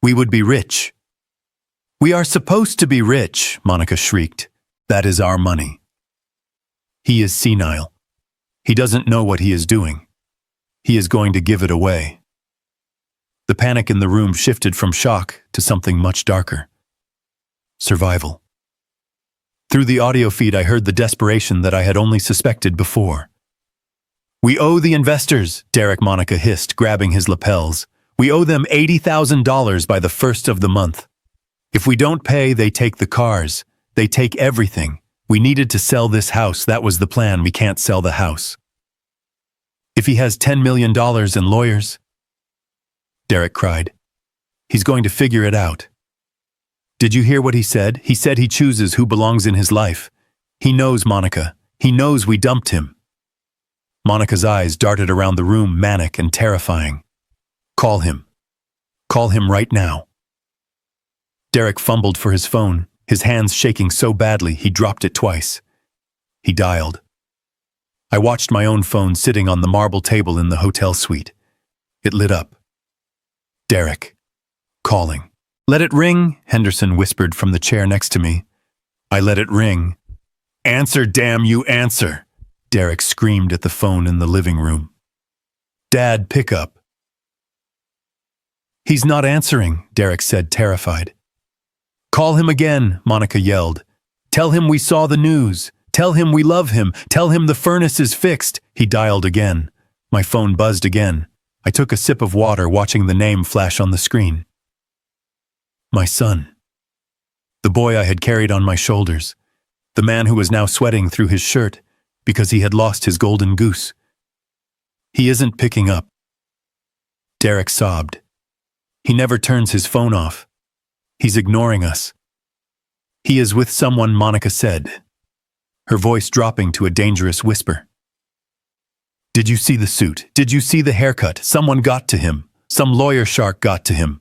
We would be rich." "We are supposed to be rich," Monica shrieked. "That is our money." "He is senile. He doesn't know what he is doing. He is going to give it away." The panic in the room shifted from shock to something much darker. Survival. Through the audio feed I heard the desperation that I had only suspected before. "We owe the investors," Derek, Monica hissed, grabbing his lapels. "We owe them $80,000 by the 1st of the month. If we don't pay, they take the cars. They take everything. We needed to sell this house. That was the plan. We can't sell the house." "If he has $10 million in lawyers?" Derek cried. "He's going to figure it out." "Did you hear what he said? He said he chooses who belongs in his life. He knows, Monica. He knows we dumped him." Monica's eyes darted around the room, manic and terrifying. "Call him. Call him right now." Derek fumbled for his phone, his hands shaking so badly he dropped it twice. He dialed. I watched my own phone sitting on the marble table in the hotel suite. It lit up. Derek. Calling. "Let it ring," Henderson whispered from the chair next to me. I let it ring. "Answer, damn you, answer!" Derek screamed at the phone in the living room. "Dad, pick up." "He's not answering," Derek said, terrified. "Call him again," Monica yelled. "Tell him we saw the news. Tell him we love him. Tell him the furnace is fixed." He dialed again. My phone buzzed again. I took a sip of water, watching the name flash on the screen. My son. The boy I had carried on my shoulders. The man who was now sweating through his shirt because he had lost his golden goose. "He isn't picking up." Derek sobbed. "He never turns his phone off. He's ignoring us." "He is with someone," Monica said, her voice dropping to a dangerous whisper. "Did you see the suit? Did you see the haircut? Someone got to him. Some lawyer shark got to him.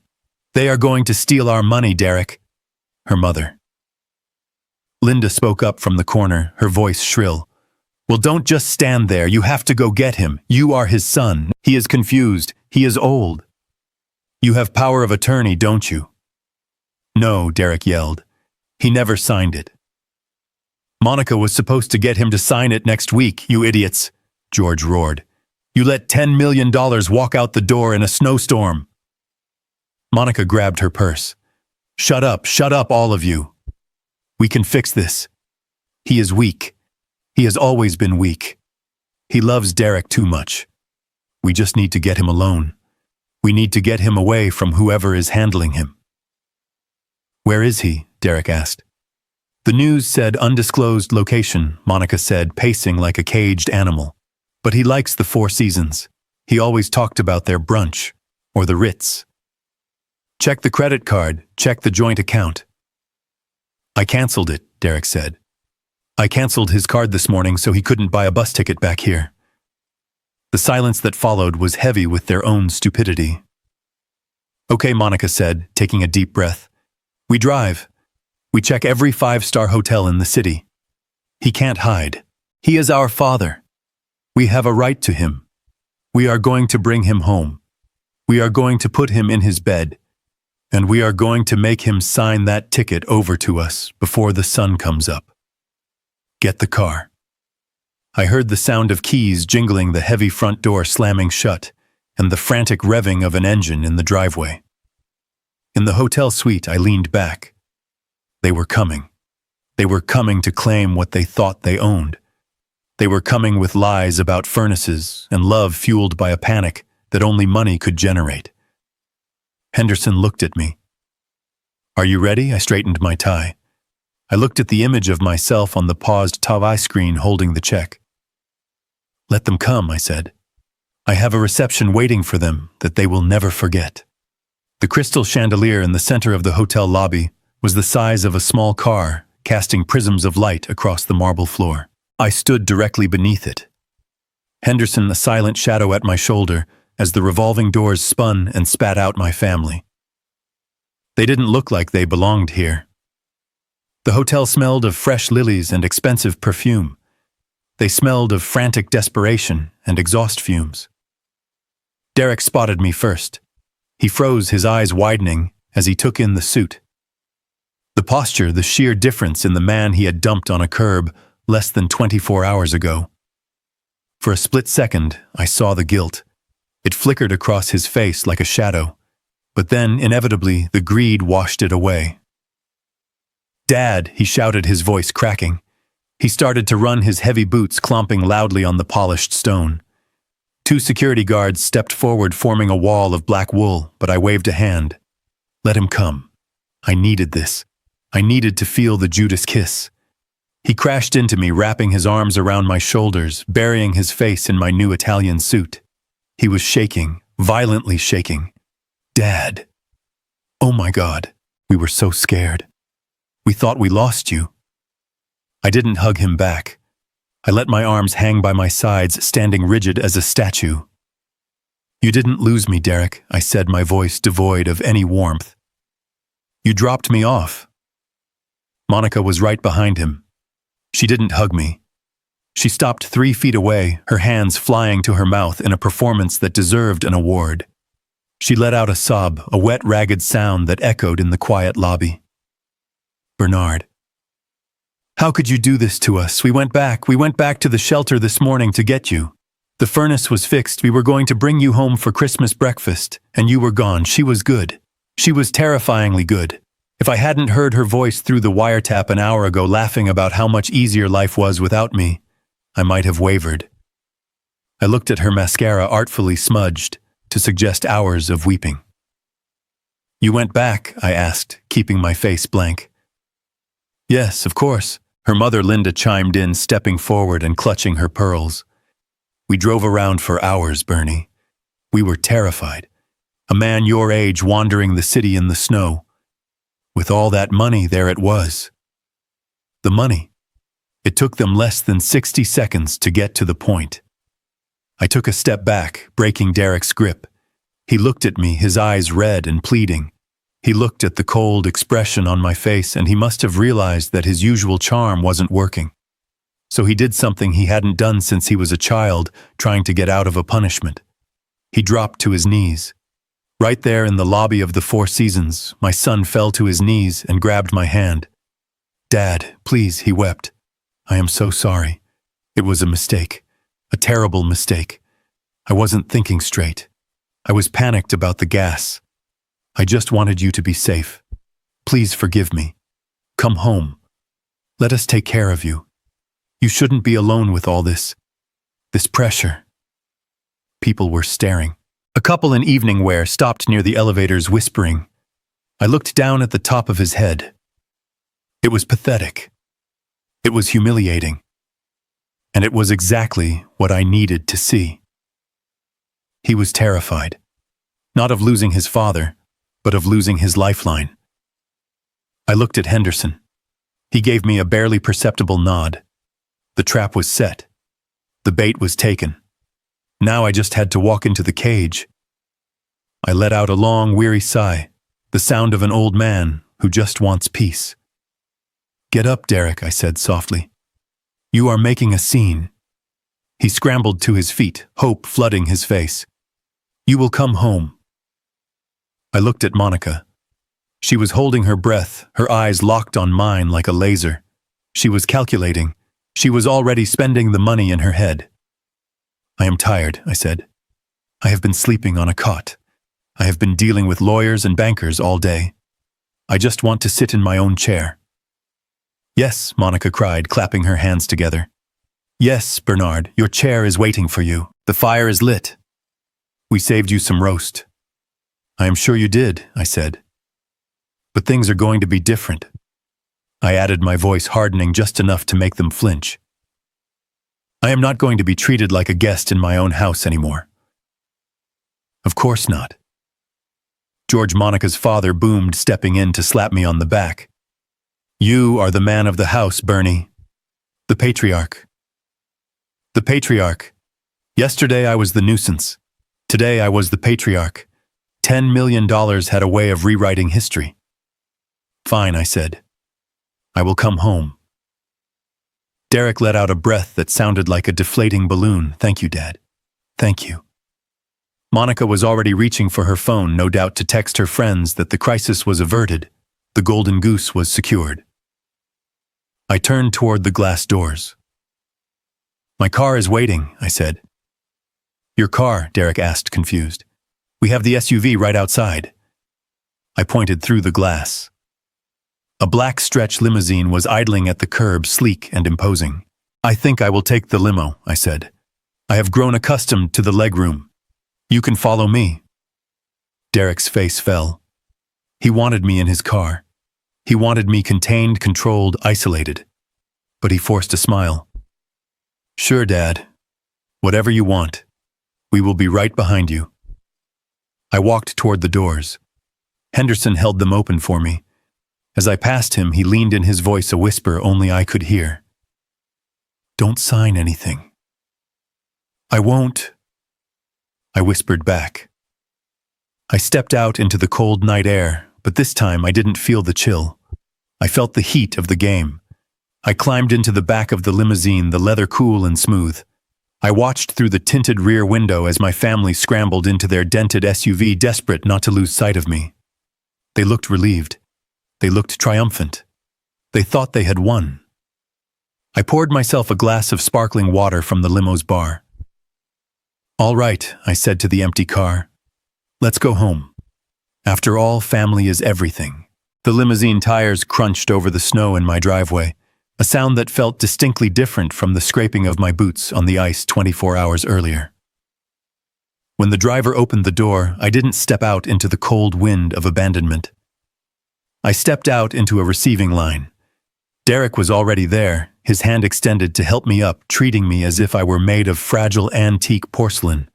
They are going to steal our money, Derek." Her mother. Linda spoke up from the corner, her voice shrill. "Well, don't just stand there. You have to go get him. You are his son. He is confused. He is old. You have power of attorney, don't you?" "No," Derek yelled. "He never signed it." "Monica was supposed to get him to sign it next week, you idiots," George roared. "You let $10 million walk out the door in a snowstorm." Monica grabbed her purse. Shut up, all of you. We can fix this. He is weak. He has always been weak. He loves Derek too much. We just need to get him alone. We need to get him away from whoever is handling him." "Where is he?" Derek asked. "The news said undisclosed location," Monica said, pacing like a caged animal. "But he likes the Four Seasons. He always talked about their brunch, or the Ritz. Check the credit card, check the joint account." "I canceled it," Derek said. "I canceled his card this morning so he couldn't buy a bus ticket back here." The silence that followed was heavy with their own stupidity. "Okay," Monica said, taking a deep breath. "We drive. We check every 5-star hotel in the city. He can't hide. He is our father. We have a right to him. We are going to bring him home. We are going to put him in his bed. And we are going to make him sign that ticket over to us before the sun comes up. Get the car." I heard the sound of keys jingling, the heavy front door slamming shut, and the frantic revving of an engine in the driveway. In the hotel suite, I leaned back. They were coming. They were coming to claim what they thought they owned. They were coming with lies about furnaces and love fueled by a panic that only money could generate. Henderson looked at me. "Are you ready?" I straightened my tie. I looked at the image of myself on the paused TV screen holding the check. Let them come, I said. I have a reception waiting for them that they will never forget. The crystal chandelier in the center of the hotel lobby was the size of a small car, casting prisms of light across the marble floor. I stood directly beneath it. Henderson, a silent shadow at my shoulder, as the revolving doors spun and spat out my family. They didn't look like they belonged here. The hotel smelled of fresh lilies and expensive perfume. They smelled of frantic desperation and exhaust fumes. Derek spotted me first. He froze, his eyes widening as he took in the suit. The posture, the sheer difference in the man he had dumped on a curb less than 24 hours ago. For a split second, I saw the guilt. It flickered across his face like a shadow, but then, inevitably, the greed washed it away. "Dad," he shouted, his voice cracking. He started to run, his heavy boots clomping loudly on the polished stone. 2 security guards stepped forward, forming a wall of black wool, but I waved a hand. Let him come. I needed this. I needed to feel the Judas kiss. He crashed into me, wrapping his arms around my shoulders, burying his face in my new Italian suit. He was shaking, violently shaking. "Dad." "Oh my God." We were so scared. "We thought we lost you." I didn't hug him back. I let my arms hang by my sides, standing rigid as a statue. "You didn't lose me, Derek," I said, my voice devoid of any warmth. "You dropped me off." Monica was right behind him. She didn't hug me. She stopped 3 feet away, her hands flying to her mouth in a performance that deserved an award. She let out a sob, a wet, ragged sound that echoed in the quiet lobby. "Bernard. How could you do this to us? We went back to the shelter this morning to get you. The furnace was fixed, we were going to bring you home for Christmas breakfast, and you were gone. She was good. She was terrifyingly good. If I hadn't heard her voice through the wiretap an hour ago laughing about how much easier life was without me, I might have wavered." I looked at her mascara artfully smudged to suggest hours of weeping. "You went back?" I asked, keeping my face blank. "Yes, of course," her mother Linda chimed in, stepping forward and clutching her pearls. "We drove around for hours, Bernie. We were terrified. A man your age wandering the city in the snow. With all that money, there it was. The money. It took them less than 60 seconds to get to the point." I took a step back, breaking Derek's grip. He looked at me, his eyes red and pleading. He looked at the cold expression on my face, and he must have realized that his usual charm wasn't working. So he did something he hadn't done since he was a child, trying to get out of a punishment. He dropped to his knees. Right there in the lobby of the Four Seasons, my son fell to his knees and grabbed my hand. "Dad, please," he wept. "I am so sorry. It was a mistake. A terrible mistake. I wasn't thinking straight. I was panicked about the gas. I just wanted you to be safe. Please forgive me. Come home. Let us take care of you. You shouldn't be alone with all this pressure." People were staring. A couple in evening wear stopped near the elevators, whispering. I looked down at the top of his head. It was pathetic. It was humiliating. And it was exactly what I needed to see. He was terrified. Not of losing his father, but of losing his lifeline. I looked at Henderson. He gave me a barely perceptible nod. The trap was set. The bait was taken. Now I just had to walk into the cage. I let out a long, weary sigh, the sound of an old man who just wants peace. "Get up, Derek," I said softly. "You are making a scene." He scrambled to his feet, hope flooding his face. "You will come home." I looked at Monica. She was holding her breath, her eyes locked on mine like a laser. She was calculating. She was already spending the money in her head. "I am tired," I said. "I have been sleeping on a cot. I have been dealing with lawyers and bankers all day. I just want to sit in my own chair." "Yes," Monica cried, clapping her hands together. "Yes, Bernard, your chair is waiting for you. The fire is lit. We saved you some roast." "I am sure you did," I said. "But things are going to be different." I added, my voice hardening just enough to make them flinch. I am not going to be treated like a guest in my own house anymore. Of course not. George Monica's father boomed, stepping in to slap me on the back. You are the man of the house, Bernie. The patriarch. The patriarch. Yesterday I was the nuisance. Today I was the patriarch. $10 million had a way of rewriting history. Fine, I said. I will come home. Derek let out a breath that sounded like a deflating balloon. Thank you, Dad. Thank you. Monica was already reaching for her phone, no doubt to text her friends that the crisis was averted. The golden goose was secured. I turned toward the glass doors. My car is waiting, I said. Your car? Derek asked, confused. We have the SUV right outside. I pointed through the glass. A black stretch limousine was idling at the curb, sleek and imposing. I think I will take the limo, I said. I have grown accustomed to the legroom. You can follow me. Derek's face fell. He wanted me in his car. He wanted me contained, controlled, isolated. But he forced a smile. Sure, Dad. Whatever you want. We will be right behind you. I walked toward the doors. Henderson held them open for me. As I passed him, he leaned in, his voice a whisper only I could hear. Don't sign anything. I won't. I whispered back. I stepped out into the cold night air, but this time I didn't feel the chill. I felt the heat of the game. I climbed into the back of the limousine, the leather cool and smooth. I watched through the tinted rear window as my family scrambled into their dented SUV, desperate not to lose sight of me. They looked relieved. They looked triumphant. They thought they had won. I poured myself a glass of sparkling water from the limo's bar. All right, I said to the empty car. Let's go home. After all, family is everything. The limousine tires crunched over the snow in my driveway, a sound that felt distinctly different from the scraping of my boots on the ice 24 hours earlier. When the driver opened the door, I didn't step out into the cold wind of abandonment. I stepped out into a receiving line. Derek was already there, his hand extended to help me up, treating me as if I were made of fragile antique porcelain,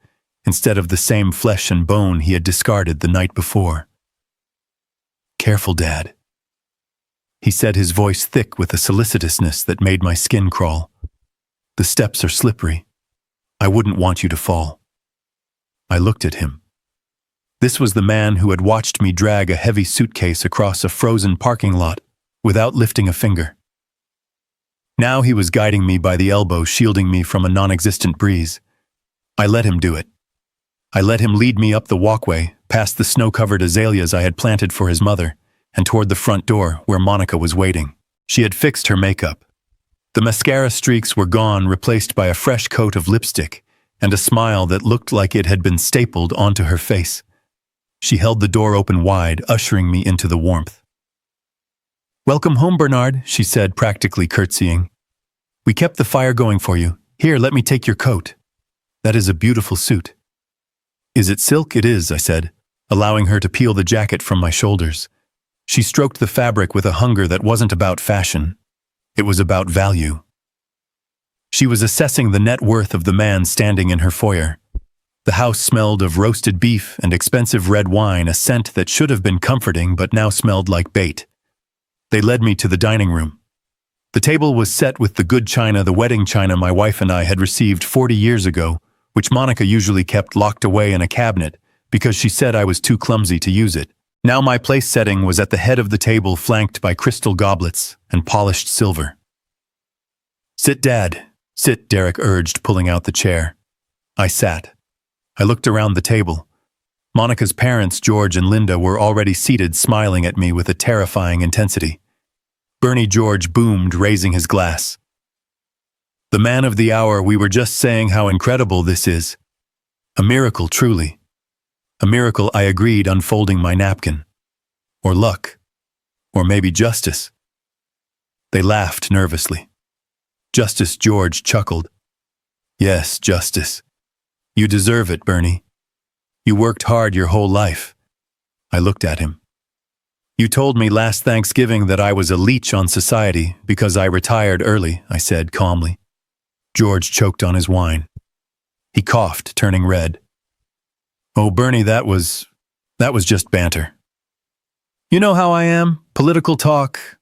instead of the same flesh and bone he had discarded the night before. Careful, Dad. He said, his voice thick with a solicitousness that made my skin crawl. The steps are slippery. I wouldn't want you to fall. I looked at him. This was the man who had watched me drag a heavy suitcase across a frozen parking lot without lifting a finger. Now he was guiding me by the elbow, shielding me from a non-existent breeze. I let him do it. I let him lead me up the walkway, past the snow-covered azaleas I had planted for his mother, and toward the front door where Monica was waiting. She had fixed her makeup. The mascara streaks were gone, replaced by a fresh coat of lipstick and a smile that looked like it had been stapled onto her face. She held the door open wide, ushering me into the warmth. Welcome home, Bernard, she said, practically curtsying. We kept the fire going for you. Here, let me take your coat. That is a beautiful suit. Is it silk? It is, I said, allowing her to peel the jacket from my shoulders. She stroked the fabric with a hunger that wasn't about fashion. It was about value. She was assessing the net worth of the man standing in her foyer. The house smelled of roasted beef and expensive red wine, a scent that should have been comforting but now smelled like bait. They led me to the dining room. The table was set with the good china, the wedding china my wife and I had received 40 years ago, which Monica usually kept locked away in a cabinet because she said I was too clumsy to use it. Now my place setting was at the head of the table, flanked by crystal goblets and polished silver. Sit, Dad. Sit, Derek urged, pulling out the chair. I sat. I looked around the table. Monica's parents, George and Linda, were already seated, smiling at me with a terrifying intensity. Bernie George boomed, raising his glass. The man of the hour, we were just saying how incredible this is. A miracle, truly. A miracle, I agreed, unfolding my napkin. Or luck. Or maybe justice. They laughed nervously. Justice, George chuckled. Yes, justice. You deserve it, Bernie. You worked hard your whole life. I looked at him. You told me last Thanksgiving that I was a leech on society because I retired early, I said calmly. George choked on his wine. He coughed, turning red. Oh, Bernie, that was just banter. You know how I am, political talk.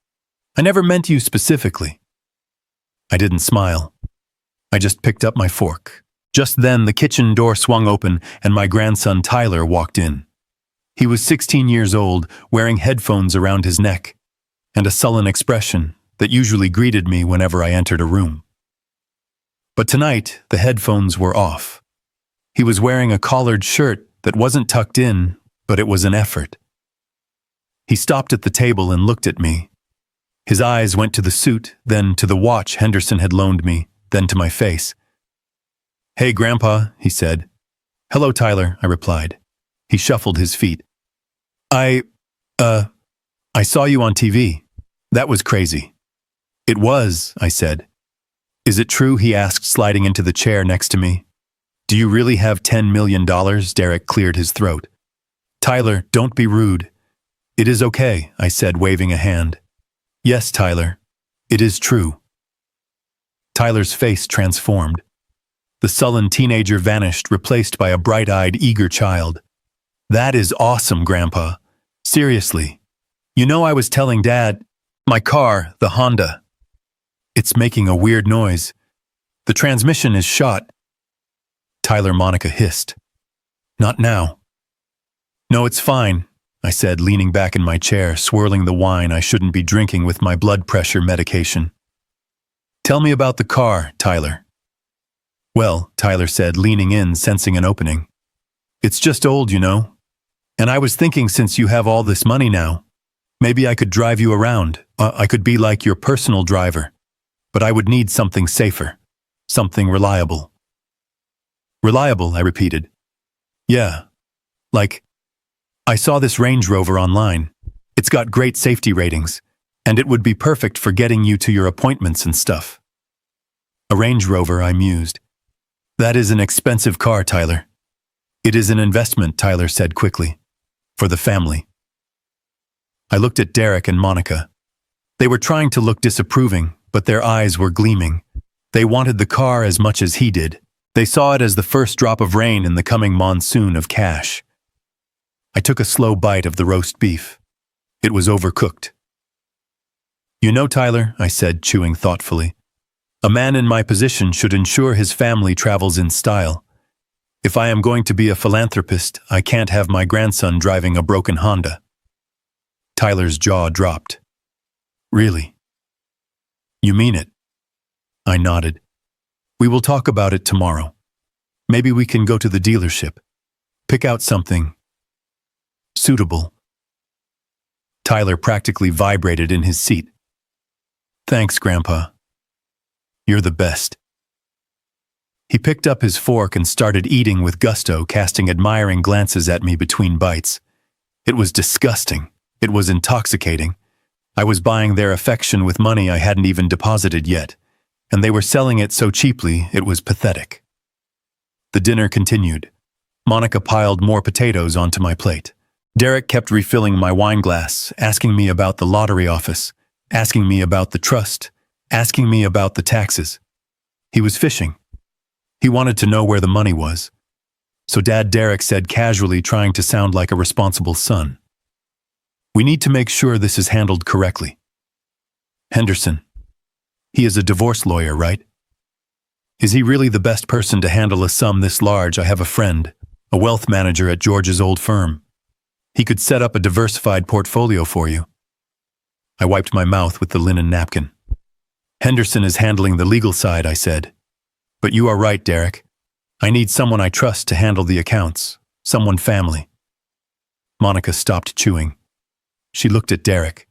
I never meant you specifically. I didn't smile. I just picked up my fork. Just then, the kitchen door swung open and my grandson Tyler walked in. He was 16 years old, wearing headphones around his neck, and a sullen expression that usually greeted me whenever I entered a room. But tonight, the headphones were off. He was wearing a collared shirt that wasn't tucked in, but it was an effort. He stopped at the table and looked at me. His eyes went to the suit, then to the watch Henderson had loaned me, then to my face. Hey, Grandpa, he said. Hello, Tyler, I replied. He shuffled his feet. I saw you on TV. That was crazy. It was, I said. Is it true, he asked, sliding into the chair next to me. Do you really have $10 million? Derek cleared his throat. Tyler, don't be rude. It is okay, I said, waving a hand. Yes, Tyler, it is true. Tyler's face transformed. The sullen teenager vanished, replaced by a bright-eyed, eager child. That is awesome, Grandpa. Seriously. You know, I was telling Dad, my car, the Honda. It's making a weird noise. The transmission is shot. Tyler, Monica hissed. Not now. No, it's fine, I said, leaning back in my chair, swirling the wine I shouldn't be drinking with my blood pressure medication. Tell me about the car, Tyler. Well, Tyler said, leaning in, sensing an opening. It's just old, you know. And I was thinking, since you have all this money now, maybe I could drive you around. I could be like your personal driver. But I would need something safer. Something reliable. Reliable, I repeated. Yeah. Like, I saw this Range Rover online. It's got great safety ratings, and it would be perfect for getting you to your appointments and stuff. A Range Rover, I mused. That is an expensive car, Tyler. It is an investment, Tyler said quickly. For the family. I looked at Derek and Monica. They were trying to look disapproving, but their eyes were gleaming. They wanted the car as much as he did. They saw it as the first drop of rain in the coming monsoon of cash. I took a slow bite of the roast beef. It was overcooked. You know, Tyler, I said, chewing thoughtfully, a man in my position should ensure his family travels in style. If I am going to be a philanthropist, I can't have my grandson driving a broken Honda. Tyler's jaw dropped. Really? You mean it? I nodded. We will talk about it tomorrow. Maybe we can go to the dealership. Pick out something suitable. Tyler practically vibrated in his seat. Thanks, Grandpa. You're the best. He picked up his fork and started eating with gusto, casting admiring glances at me between bites. It was disgusting. It was intoxicating. I was buying their affection with money I hadn't even deposited yet, and they were selling it so cheaply it was pathetic. The dinner continued. Monica piled more potatoes onto my plate. Derek kept refilling my wine glass, asking me about the lottery office, asking me about the trust, asking me about the taxes. He was fishing. He wanted to know where the money was. So Dad Derek said casually, trying to sound like a responsible son. We need to make sure this is handled correctly. Henderson. He is a divorce lawyer, right? Is he really the best person to handle a sum this large? I have a friend, a wealth manager at George's old firm. He could set up a diversified portfolio for you. I wiped my mouth with the linen napkin. Henderson is handling the legal side, I said. But you are right, Derek. I need someone I trust to handle the accounts, someone family. Monica stopped chewing. She looked at Derek.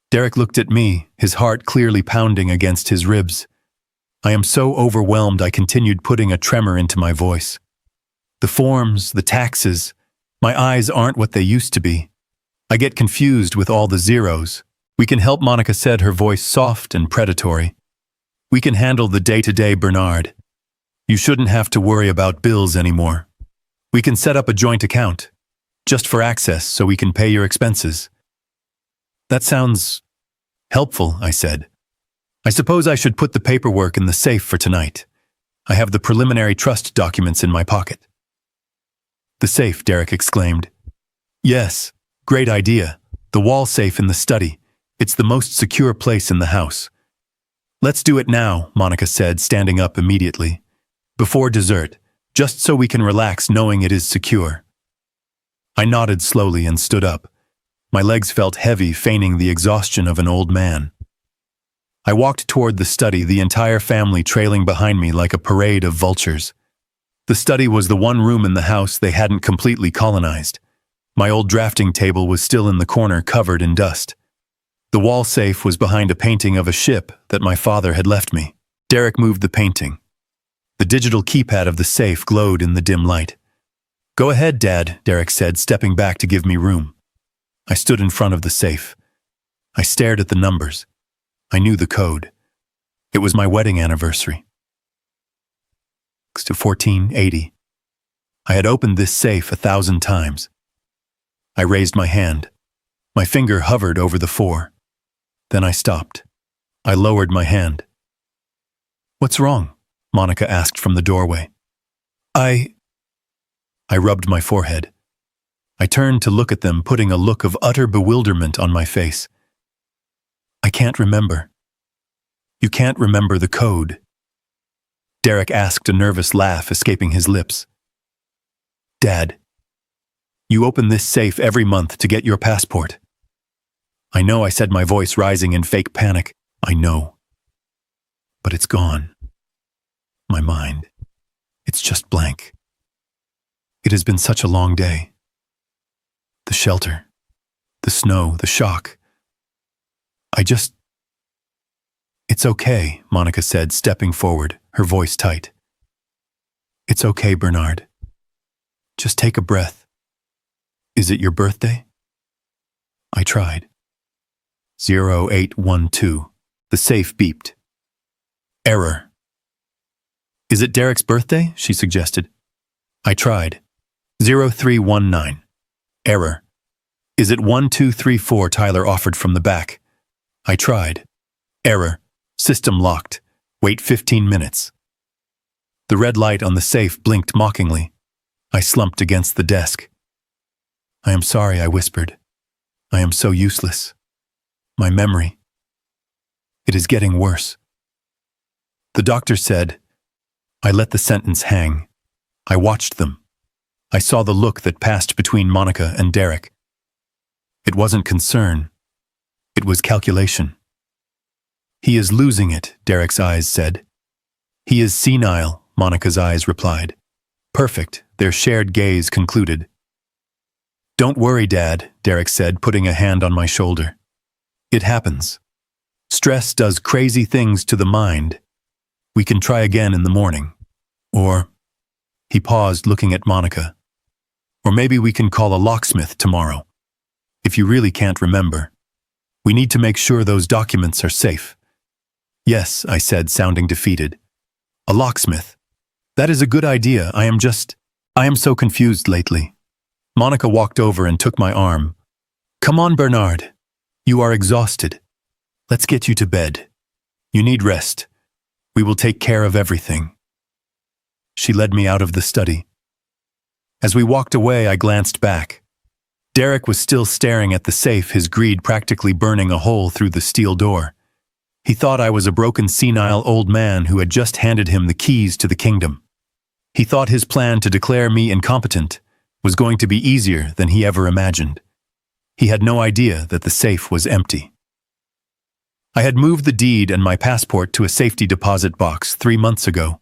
Derek looked at me, his heart clearly pounding against his ribs. I am so overwhelmed I continued, putting a tremor into my voice. The forms, the taxes, my eyes aren't what they used to be. I get confused with all the zeros. We can help, Monica said, her voice soft and predatory. We can handle the day-to-day, Bernard. You shouldn't have to worry about bills anymore. We can set up a joint account, just for access so we can pay your expenses. That sounds helpful, I said. I suppose I should put the paperwork in the safe for tonight. I have the preliminary trust documents in my pocket. The safe, Derek exclaimed. Yes, great idea. The wall safe in the study. It's the most secure place in the house. Let's do it now, Monica said, standing up immediately. Before dessert, just so we can relax knowing it is secure. I nodded slowly and stood up. My legs felt heavy, feigning the exhaustion of an old man. I walked toward the study, the entire family trailing behind me like a parade of vultures. The study was the one room in the house they hadn't completely colonized. My old drafting table was still in the corner, covered in dust. The wall safe was behind a painting of a ship that my father had left me. Derek moved the painting. The digital keypad of the safe glowed in the dim light. Go ahead, Dad, Derek said, stepping back to give me room. I stood in front of the safe. I stared at the numbers. I knew the code. It was my wedding anniversary. To 1480. I had opened this safe 1,000 times. I raised my hand. My finger hovered over the 4. Then I stopped. I lowered my hand. What's wrong? Monica asked from the doorway. I rubbed my forehead. I turned to look at them, putting a look of utter bewilderment on my face. I can't remember. You can't remember the code? Derek asked, a nervous laugh escaping his lips. Dad, you open this safe every month to get your passport. I know, I said, my voice rising in fake panic. I know. But it's gone. My mind. It's just blank. It has been such a long day. The shelter. The snow. The shock. It's okay, Monica said, stepping forward, her voice tight. It's okay, Bernard. Just take a breath. Is it your birthday? I tried. 0812. The safe beeped. Error. Is it Derek's birthday? She suggested. I tried. 0319. Error. Is it 1234? Tyler offered from the back. I tried. Error. System locked. Wait 15 minutes. The red light on the safe blinked mockingly. I slumped against the desk. I am sorry, I whispered. I am so useless. My memory. It is getting worse. The doctor said. I let the sentence hang. I watched them. I saw the look that passed between Monica and Derek. It wasn't concern. It was calculation. He is losing it, Derek's eyes said. He is senile, Monica's eyes replied. Perfect, their shared gaze concluded. Don't worry, Dad, Derek said, putting a hand on my shoulder. It happens. Stress does crazy things to the mind. We can try again in the morning. Or, he paused, looking at Monica. Or maybe we can call a locksmith tomorrow. If you really can't remember. We need to make sure those documents are safe. Yes, I said, sounding defeated. A locksmith. That is a good idea. I am so confused lately. Monica walked over and took my arm. Come on, Bernard. You are exhausted. Let's get you to bed. You need rest. We will take care of everything. She led me out of the study. As we walked away, I glanced back. Derek was still staring at the safe, his greed practically burning a hole through the steel door. He thought I was a broken, senile old man who had just handed him the keys to the kingdom. He thought his plan to declare me incompetent was going to be easier than he ever imagined. He had no idea that the safe was empty. I had moved the deed and my passport to a safety deposit box 3 months ago,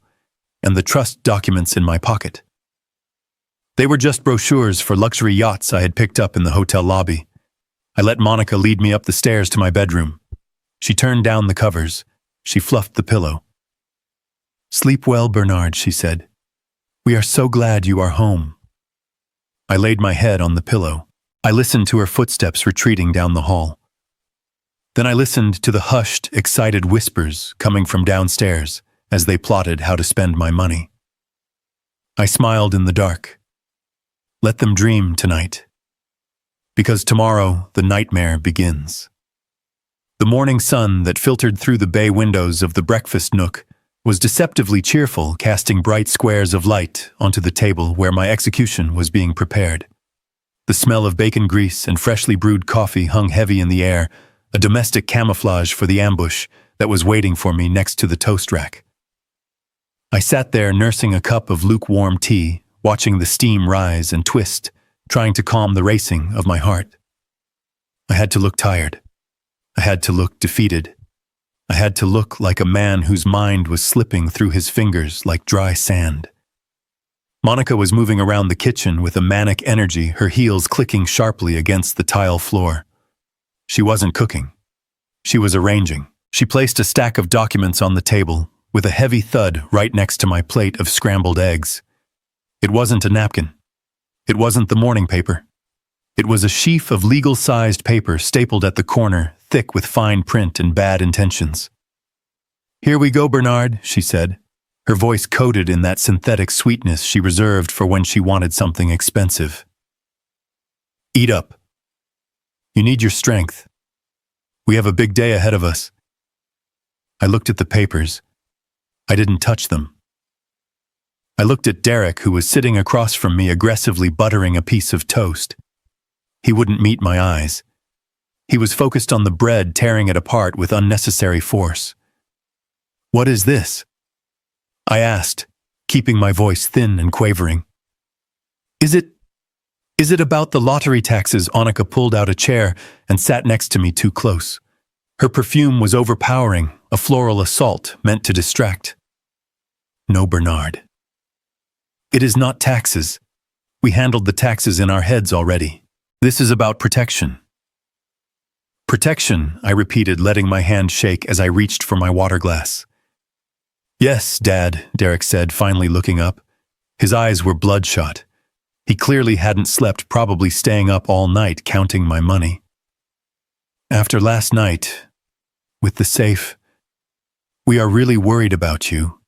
and the trust documents in my pocket. They were just brochures for luxury yachts I had picked up in the hotel lobby. I let Monica lead me up the stairs to my bedroom. She turned down the covers. She fluffed the pillow. Sleep well, Bernard, she said. We are so glad you are home. I laid my head on the pillow. I listened to her footsteps retreating down the hall. Then I listened to the hushed, excited whispers coming from downstairs as they plotted how to spend my money. I smiled in the dark. Let them dream tonight. Because tomorrow the nightmare begins. The morning sun that filtered through the bay windows of the breakfast nook was deceptively cheerful, casting bright squares of light onto the table where my execution was being prepared. The smell of bacon grease and freshly brewed coffee hung heavy in the air, a domestic camouflage for the ambush that was waiting for me next to the toast rack. I sat there nursing a cup of lukewarm tea, watching the steam rise and twist, trying to calm the racing of my heart. I had to look tired. I had to look defeated. I had to look like a man whose mind was slipping through his fingers like dry sand. Monica was moving around the kitchen with a manic energy, her heels clicking sharply against the tile floor. She wasn't cooking. She was arranging. She placed a stack of documents on the table, with a heavy thud right next to my plate of scrambled eggs. It wasn't a napkin. It wasn't the morning paper. It was a sheaf of legal-sized paper stapled at the corner, thick with fine print and bad intentions. "Here we go, Bernard," she said, her voice coated in that synthetic sweetness she reserved for when she wanted something expensive. "Eat up. You need your strength. We have a big day ahead of us." I looked at the papers. I didn't touch them. I looked at Derek, who was sitting across from me aggressively buttering a piece of toast. He wouldn't meet my eyes. He was focused on the bread, tearing it apart with unnecessary force. "What is this?" I asked, keeping my voice thin and quavering. Is it about the lottery taxes?" Annika pulled out a chair and sat next to me too close. Her perfume was overpowering, a floral assault meant to distract. "No, Bernard. It is not taxes. We handled the taxes in our heads already. This is about protection." "Protection," I repeated, letting my hand shake as I reached for my water glass. "Yes, Dad," Derek said, finally looking up. His eyes were bloodshot. He clearly hadn't slept, probably staying up all night counting my money. "After last night, with the safe, we are really worried about you.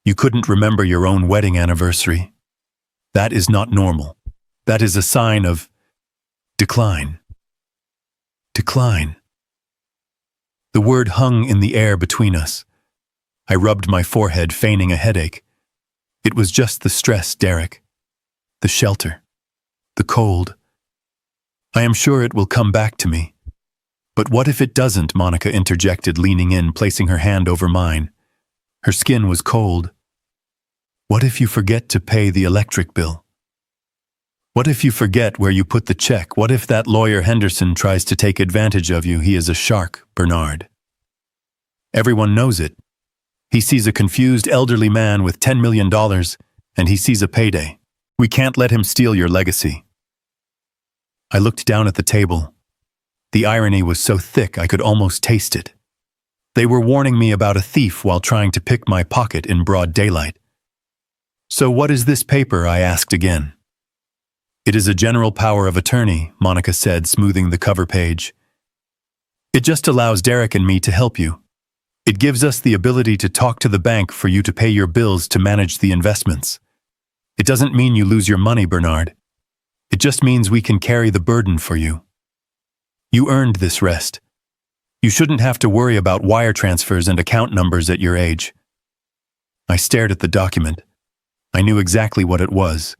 You couldn't remember your own wedding anniversary. That is not normal. That is a sign of decline." Decline. The word hung in the air between us. I rubbed my forehead, feigning a headache. It was just the stress, Derek. The shelter. The cold. "I am sure it will come back to me." "But what if it doesn't?" Monica interjected, leaning in, placing her hand over mine. Her skin was cold. "What if you forget to pay the electric bill? What if you forget where you put the check? What if that lawyer Henderson tries to take advantage of you? He is a shark, Bernard. Everyone knows it. He sees a confused elderly man with $10 million, and he sees a payday. We can't let him steal your legacy." I looked down at the table. The irony was so thick I could almost taste it. They were warning me about a thief while trying to pick my pocket in broad daylight. "So what is this paper?" I asked again. "It is a general power of attorney," Monica said, smoothing the cover page. "It just allows Derek and me to help you. It gives us the ability to talk to the bank for you to pay your bills to manage the investments. It doesn't mean you lose your money, Bernard. It just means we can carry the burden for you. You earned this rest. You shouldn't have to worry about wire transfers and account numbers at your age." I stared at the document. I knew exactly what it was.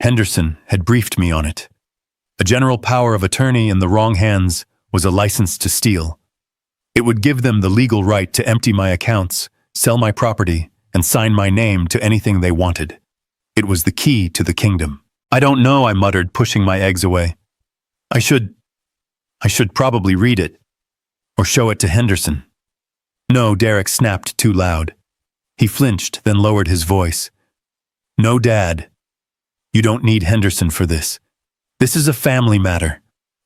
Henderson had briefed me on it. A general power of attorney in the wrong hands was a license to steal. It would give them the legal right to empty my accounts, sell my property, and sign my name to anything they wanted. It was the key to the kingdom. "I don't know," I muttered, pushing my eggs away. I should probably read it. Or show it to Henderson." "No," Derek snapped too loud. He flinched, then lowered his voice. "No, Dad. You don't need Henderson for this. This is a family matter.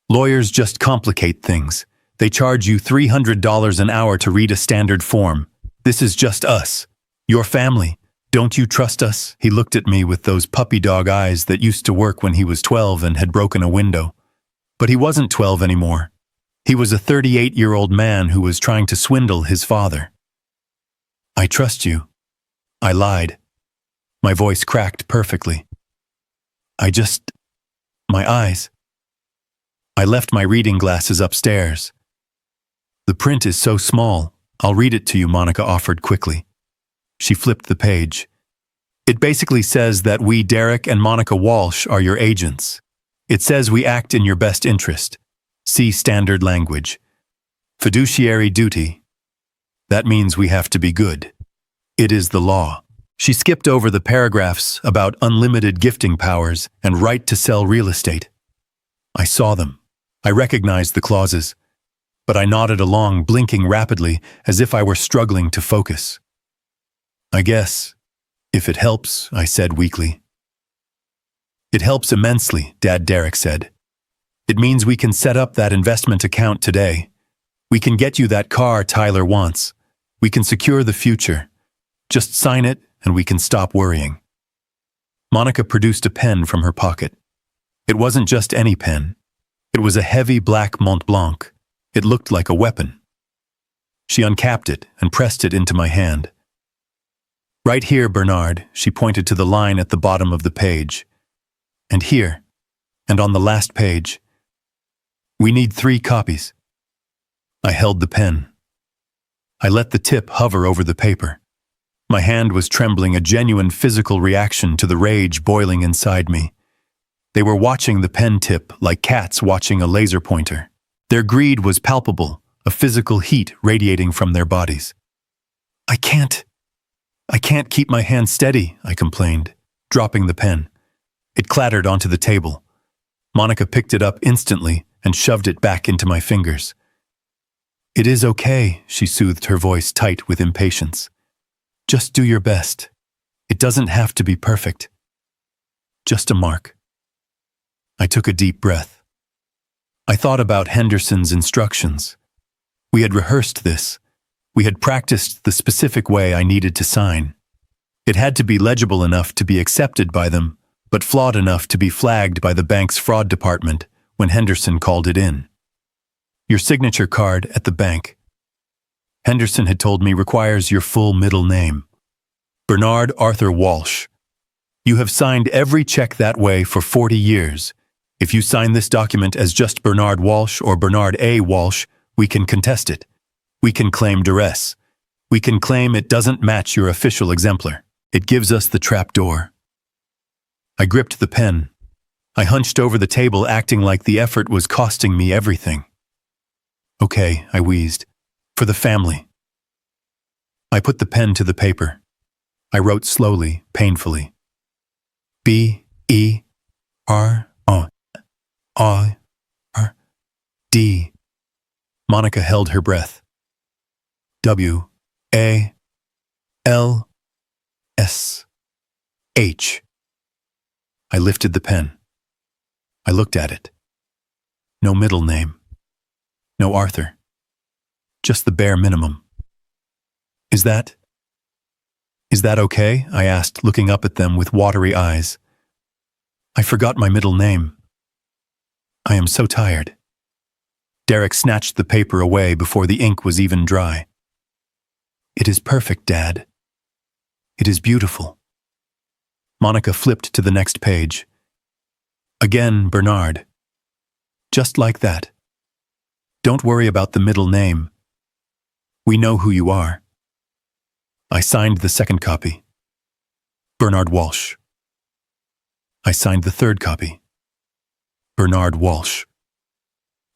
Lawyers just complicate things. They charge you $300 an hour to read a standard form. This is just us. Your family. Don't you trust us?" He looked at me with those puppy dog eyes that used to work when he was 12 and had broken a window. But he wasn't 12 anymore. He was a 38-year-old man who was trying to swindle his father. "I trust you." I lied. My voice cracked perfectly. My eyes. I left my reading glasses upstairs. The print is so small. I'll read it to you, Monica offered quickly. She flipped the page. It basically says that we, Derek and Monica Walsh, are your agents. It says we act in your best interest. See standard language. Fiduciary duty. That means we have to be good. It is the law. She skipped over the paragraphs about unlimited gifting powers and right to sell real estate. I saw them. I recognized the clauses. But I nodded along, blinking rapidly, as if I were struggling to focus. I guess, if it helps, I said weakly. It helps immensely, Dad Derek said. It means we can set up that investment account today. We can get you that car Tyler wants. We can secure the future. Just sign it, and we can stop worrying. Monica produced a pen from her pocket. It wasn't just any pen. It was a heavy black Mont Blanc. It looked like a weapon. She uncapped it and pressed it into my hand. Right here, Bernard, she pointed to the line at the bottom of the page. And here, and on the last page. We need 3 copies. I held the pen. I let the tip hover over the paper. My hand was trembling, a genuine physical reaction to the rage boiling inside me. They were watching the pen tip like cats watching a laser pointer. Their greed was palpable, a physical heat radiating from their bodies. I can't keep my hand steady, I complained, dropping the pen. It clattered onto the table. Monica picked it up instantly and shoved it back into my fingers. It is okay, she soothed, her voice tight with impatience. Just do your best. It doesn't have to be perfect. Just a mark. I took a deep breath. I thought about Henderson's instructions. We had rehearsed this. We had practiced the specific way I needed to sign. It had to be legible enough to be accepted by them, but flawed enough to be flagged by the bank's fraud department when Henderson called it in. Your signature card at the bank. Henderson had told me requires your full middle name. Bernard Arthur Walsh. You have signed every check that way for 40 years. If you sign this document as just Bernard Walsh or Bernard A. Walsh, we can contest it. We can claim duress. We can claim it doesn't match your official exemplar. It gives us the trapdoor. I gripped the pen. I hunched over the table, acting like the effort was costing me everything. Okay, I wheezed. For the family. I put the pen to the paper. I wrote slowly, painfully. B-E-R-O-I-R-D. Monica held her breath. W-A-L-S-H. I lifted the pen. I looked at it. No middle name. No Arthur. Just the bare minimum. Is that okay? I asked, looking up at them with watery eyes. I forgot my middle name. I am so tired. Derek snatched the paper away before the ink was even dry. It is perfect, Dad. It is beautiful. Monica flipped to the next page. Again, Bernard. Just like that. Don't worry about the middle name. We know who you are. I signed the second copy. Bernard Walsh. I signed the third copy. Bernard Walsh.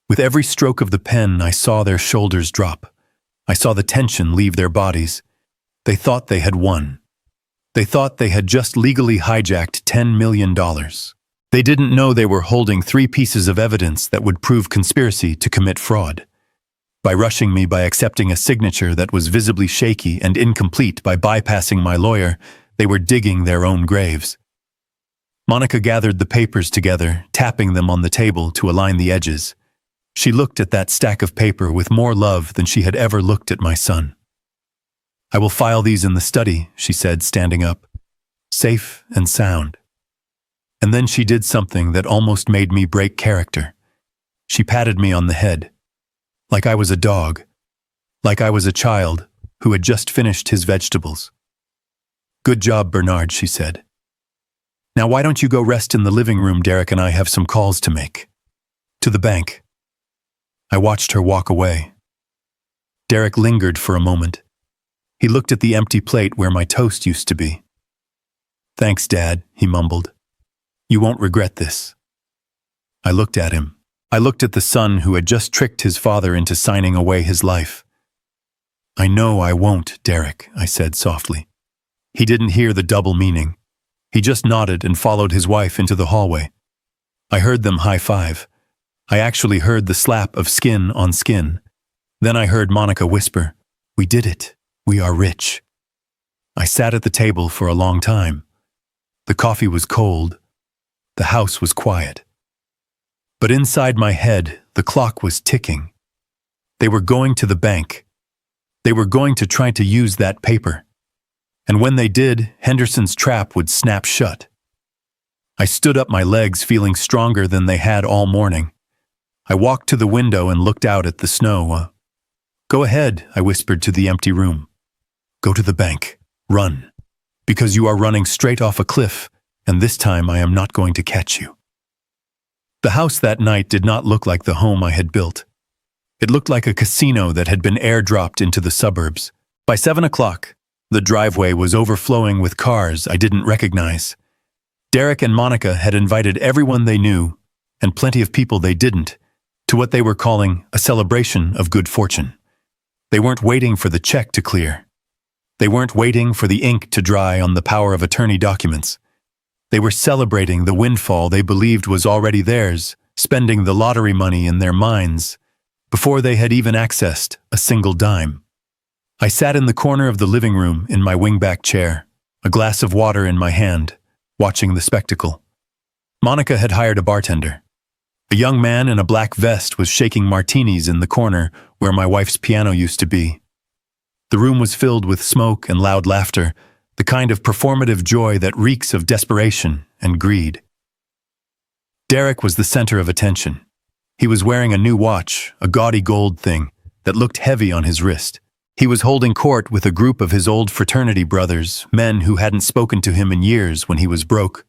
With every stroke of the pen, I saw their shoulders drop. I saw the tension leave their bodies. They thought they had won. They thought they had just legally hijacked $10 million. They didn't know they were holding 3 pieces of evidence that would prove conspiracy to commit fraud. By rushing me by accepting a signature that was visibly shaky and incomplete by bypassing my lawyer, they were digging their own graves. Monica gathered the papers together, tapping them on the table to align the edges. She looked at that stack of paper with more love than she had ever looked at my son. I will file these in the study, she said, standing up. Safe and sound. And then she did something that almost made me break character. She patted me on the head. Like I was a dog. Like I was a child who had just finished his vegetables. Good job, Bernard, she said. Now why don't you go rest in the living room? Derek and I have some calls to make. To the bank. I watched her walk away. Derek lingered for a moment. He looked at the empty plate where my toast used to be. "Thanks, Dad," he mumbled. "You won't regret this." I looked at him. I looked at the son who had just tricked his father into signing away his life. "I know I won't, Derek," I said softly. He didn't hear the double meaning. He just nodded and followed his wife into the hallway. I heard them high-five. I actually heard the slap of skin on skin. Then I heard Monica whisper, "We did it. We are rich." I sat at the table for a long time. The coffee was cold. The house was quiet. But inside my head, the clock was ticking. They were going to the bank. They were going to try to use that paper. And when they did, Henderson's trap would snap shut. I stood up my legs, feeling stronger than they had all morning. I walked to the window and looked out at the snow. "Go ahead," I whispered to the empty room. "Go to the bank. Run. Because you are running straight off a cliff, and this time I am not going to catch you." The house that night did not look like the home I had built. It looked like a casino that had been airdropped into the suburbs. By 7 o'clock, the driveway was overflowing with cars I didn't recognize. Derek and Monica had invited everyone they knew, and plenty of people they didn't, to what they were calling a celebration of good fortune. They weren't waiting for the check to clear. They weren't waiting for the ink to dry on the power of attorney documents. They were celebrating the windfall they believed was already theirs, spending the lottery money in their minds, before they had even accessed a single dime. I sat in the corner of the living room in my wingback chair, a glass of water in my hand, watching the spectacle. Monica had hired a bartender. A young man in a black vest was shaking martinis in the corner where my wife's piano used to be. The room was filled with smoke and loud laughter, the kind of performative joy that reeks of desperation and greed. Derek was the center of attention. He was wearing a new watch, a gaudy gold thing, that looked heavy on his wrist. He was holding court with a group of his old fraternity brothers, men who hadn't spoken to him in years when he was broke,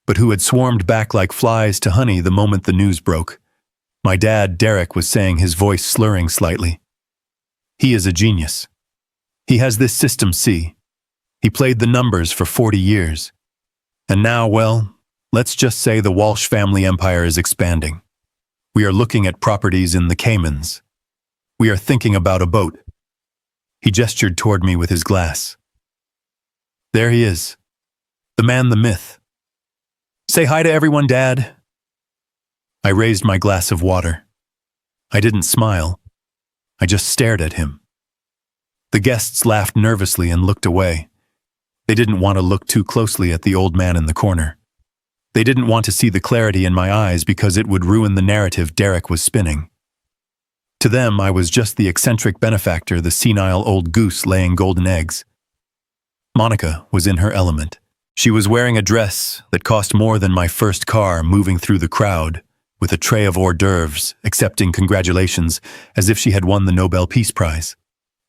but who had swarmed back like flies to honey the moment the news broke. My dad, Derek, was saying, his voice slurring slightly. "He is a genius. He has this system, see. He played the numbers for 40 years. And now, well, let's just say the Walsh family empire is expanding. We are looking at properties in the Caymans. We are thinking about a boat." He gestured toward me with his glass. "There he is. The man, the myth. Say hi to everyone, Dad." I raised my glass of water. I didn't smile. I just stared at him. The guests laughed nervously and looked away. They didn't want to look too closely at the old man in the corner. They didn't want to see the clarity in my eyes because it would ruin the narrative Derek was spinning. To them, I was just the eccentric benefactor, the senile old goose laying golden eggs. Monica was in her element. She was wearing a dress that cost more than my first car, moving through the crowd, with a tray of hors d'oeuvres, accepting congratulations as if she had won the Nobel Peace Prize.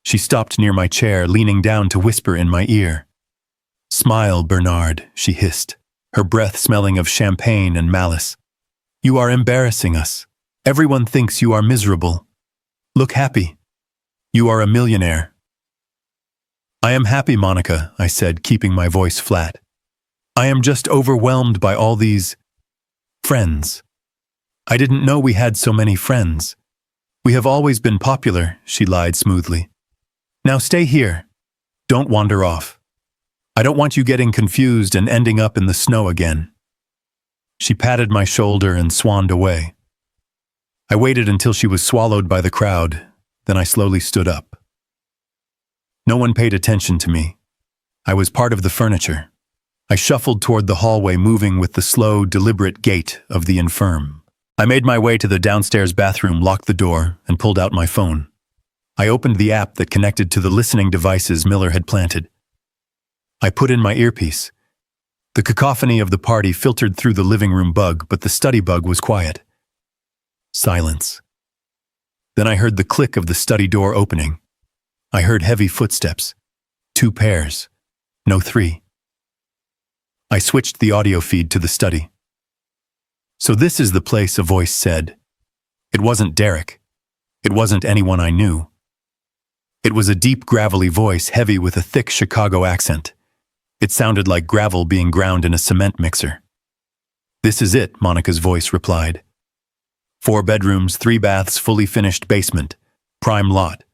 She stopped near my chair, leaning down to whisper in my ear. "Smile, Bernard," she hissed, her breath smelling of champagne and malice. "You are embarrassing us. Everyone thinks you are miserable. Look happy. You are a millionaire." "I am happy, Monica," I said, keeping my voice flat. "I am just overwhelmed by all these friends. I didn't know we had so many friends. We have always been popular," she lied smoothly. "Now stay here. Don't wander off. I don't want you getting confused and ending up in the snow again." She patted my shoulder and swanned away. I waited until she was swallowed by the crowd, then I slowly stood up. No one paid attention to me. I was part of the furniture. I shuffled toward the hallway, moving with the slow, deliberate gait of the infirm. I made my way to the downstairs bathroom, locked the door, and pulled out my phone. I opened the app that connected to the listening devices Miller had planted. I put in my earpiece. The cacophony of the party filtered through the living room bug, but the study bug was quiet. Silence. Then I heard the click of the study door opening. I heard heavy footsteps. 2 pairs. No 3. I switched the audio feed to the study. "So this is the place," a voice said. It wasn't Derek. It wasn't anyone I knew. It was a deep, gravelly voice, heavy with a thick Chicago accent. It sounded like gravel being ground in a cement mixer. "This is it," Monica's voice replied. 4 bedrooms, 3 baths, fully finished basement. Prime lot.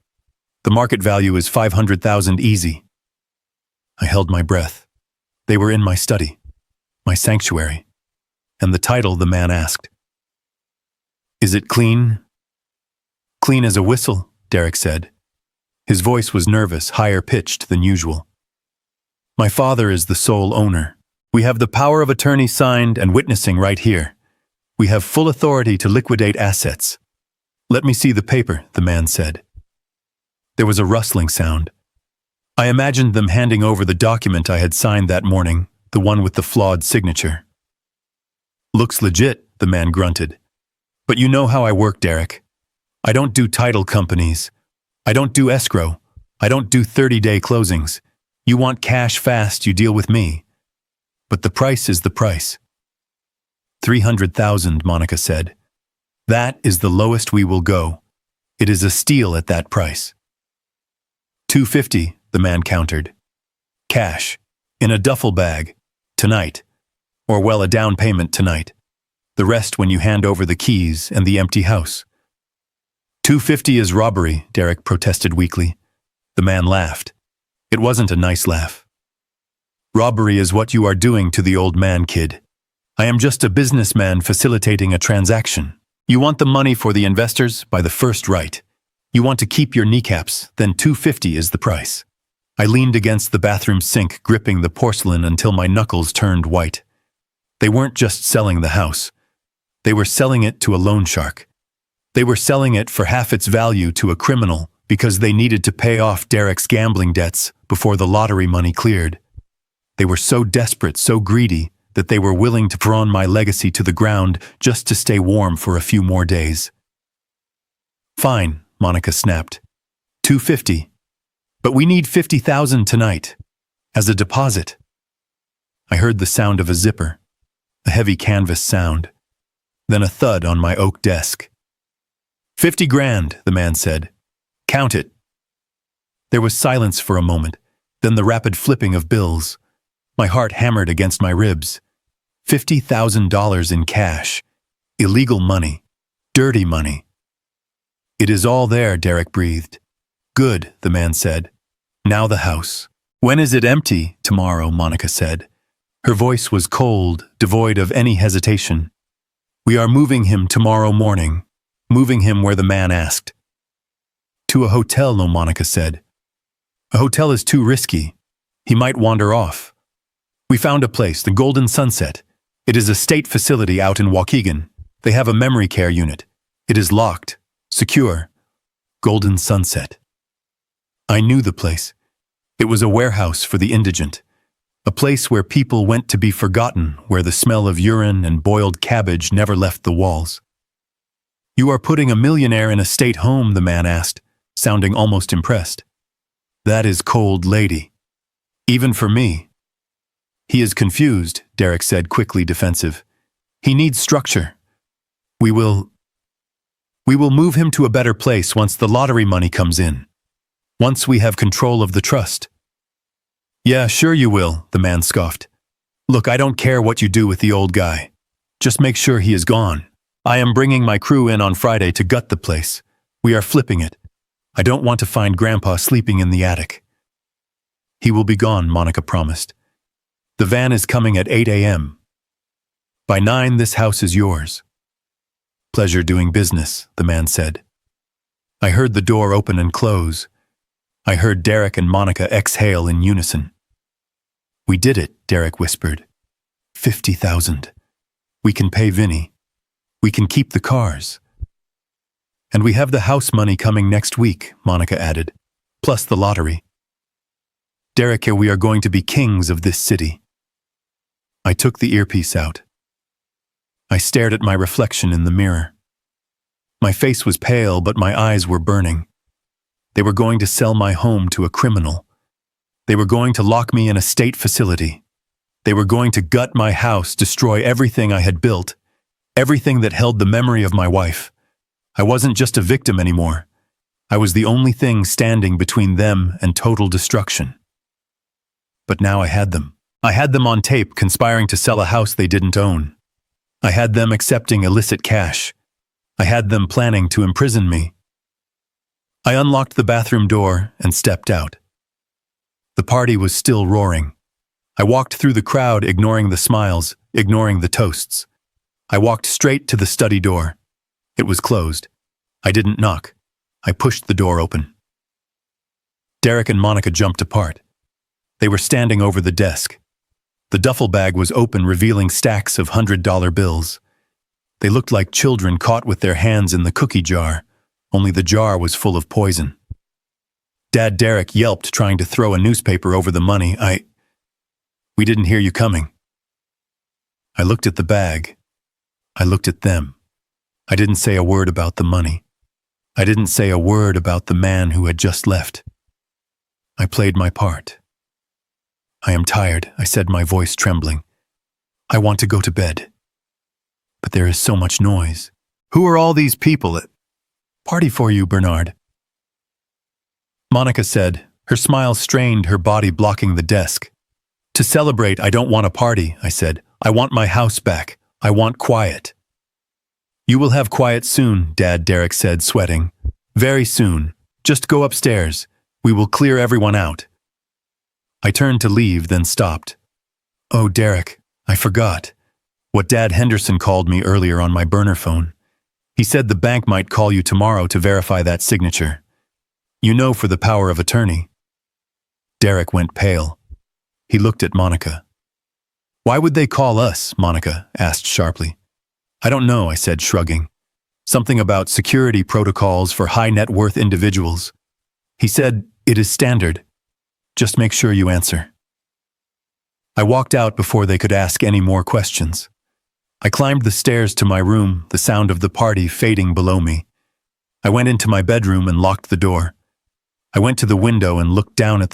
The market value is $500,000 easy. I held my breath. They were in my study, my sanctuary. And the title, the man asked. "Is it clean?" "Clean as a whistle," Derek said. His voice was nervous, higher pitched than usual. "My father is the sole owner. We have the power of attorney signed and witnessing right here. We have full authority to liquidate assets." "Let me see the paper," the man said. There was a rustling sound. I imagined them handing over the document I had signed that morning, the one with the flawed signature. "Looks legit," the man grunted. "But you know how I work, Derek. I don't do title companies. I don't do escrow. I don't do 30-day closings. You want cash fast, you deal with me. But the price is the price." $300,000, Monica said. "That is the lowest we will go. It is a steal at that price." $250, the man countered. "Cash. In a duffel bag. Tonight. Or well, a down payment tonight. The rest when you hand over the keys and the empty house." $250 is robbery," Derek protested weakly. The man laughed. It wasn't a nice laugh. "Robbery is what you are doing to the old man, kid. I am just a businessman facilitating a transaction. You want the money for the investors by the first right. You want to keep your kneecaps, then $250 is the price." I leaned against the bathroom sink, gripping the porcelain until my knuckles turned white. They weren't just selling the house. They were selling it to a loan shark. They were selling it for half its value to a criminal because they needed to pay off Derek's gambling debts before the lottery money cleared. They were so desperate, so greedy, that they were willing to pawn my legacy to the ground just to stay warm for a few more days. "Fine," Monica snapped. $250. "But we need $50,000 tonight. As a deposit." I heard the sound of a zipper, a heavy canvas sound, then a thud on my oak desk. $50 grand, the man said. "Count it." There was silence for a moment, then the rapid flipping of bills. My heart hammered against my ribs. $50,000 in cash. Illegal money. Dirty money. "It is all there," Derek breathed. "Good," the man said. "Now the house." "When is it empty?" "Tomorrow," Monica said. Her voice was cold, devoid of any hesitation. "We are moving him tomorrow morning. Moving him where the man asked." "To a hotel," no, Monica said. "A hotel is too risky. He might wander off." "We found a place, the Golden Sunset. It is a state facility out in Waukegan. They have a memory care unit. It is locked, secure. Golden Sunset." I knew the place. It was a warehouse for the indigent. A place where people went to be forgotten, where the smell of urine and boiled cabbage never left the walls. "You are putting a millionaire in a state home?" the man asked, sounding almost impressed. "That is cold, lady. Even for me." "He is confused," Derek said, quickly defensive. "He needs structure. We will move him to a better place once the lottery money comes in. Once we have control of the trust." "Yeah, sure you will," the man scoffed. "Look, I don't care what you do with the old guy. Just make sure he is gone. I am bringing my crew in on Friday to gut the place. We are flipping it. I don't want to find Grandpa sleeping in the attic." "He will be gone," Monica promised. "The van is coming at 8 a.m. By 9, this house is yours." "Pleasure doing business," the man said. I heard the door open and close. I heard Derek and Monica exhale in unison. "We did it," Derek whispered. 50,000. We can pay Vinny. We can keep the cars. "And we have the house money coming next week," Monica added, "plus the lottery. Derek, we are going to be kings of this city." I took the earpiece out. I stared at my reflection in the mirror. My face was pale, but my eyes were burning. They were going to sell my home to a criminal. They were going to lock me in a state facility. They were going to gut my house, destroy everything I had built, everything that held the memory of my wife. I wasn't just a victim anymore. I was the only thing standing between them and total destruction. But now I had them. I had them on tape conspiring to sell a house they didn't own. I had them accepting illicit cash. I had them planning to imprison me. I unlocked the bathroom door and stepped out. The party was still roaring. I walked through the crowd, ignoring the smiles, ignoring the toasts. I walked straight to the study door. It was closed. I didn't knock. I pushed the door open. Derek and Monica jumped apart. They were standing over the desk. The duffel bag was open, revealing stacks of $100 bills. They looked like children caught with their hands in the cookie jar, only the jar was full of poison. Dad Derek yelped, trying to throw a newspaper over the money. We didn't hear you coming. I looked at the bag. I looked at them. I didn't say a word about the money. I didn't say a word about the man who had just left. I played my part. I am tired, I said, my voice trembling. I want to go to bed. But there is so much noise. Who are all these people at? Party for you, Bernard. Monica said, her smile strained, her body blocking the desk. To celebrate, I don't want a party, I said. I want my house back. I want quiet. You will have quiet soon, Dad Derek said, sweating. Very soon. Just go upstairs. We will clear everyone out. I turned to leave, then stopped. Oh, Derek, I forgot. What Dad Henderson called me earlier on my burner phone. He said the bank might call you tomorrow to verify that signature. You know, for the power of attorney. Derek went pale. He looked at Monica. Why would they call us? Monica asked sharply. I don't know, I said, shrugging. Something about security protocols for high net worth individuals. He said, it is standard. Just make sure you answer. I walked out before they could ask any more questions. I climbed the stairs to my room, the sound of the party fading below me. I went into my bedroom and locked the door. I went to the window and looked down at the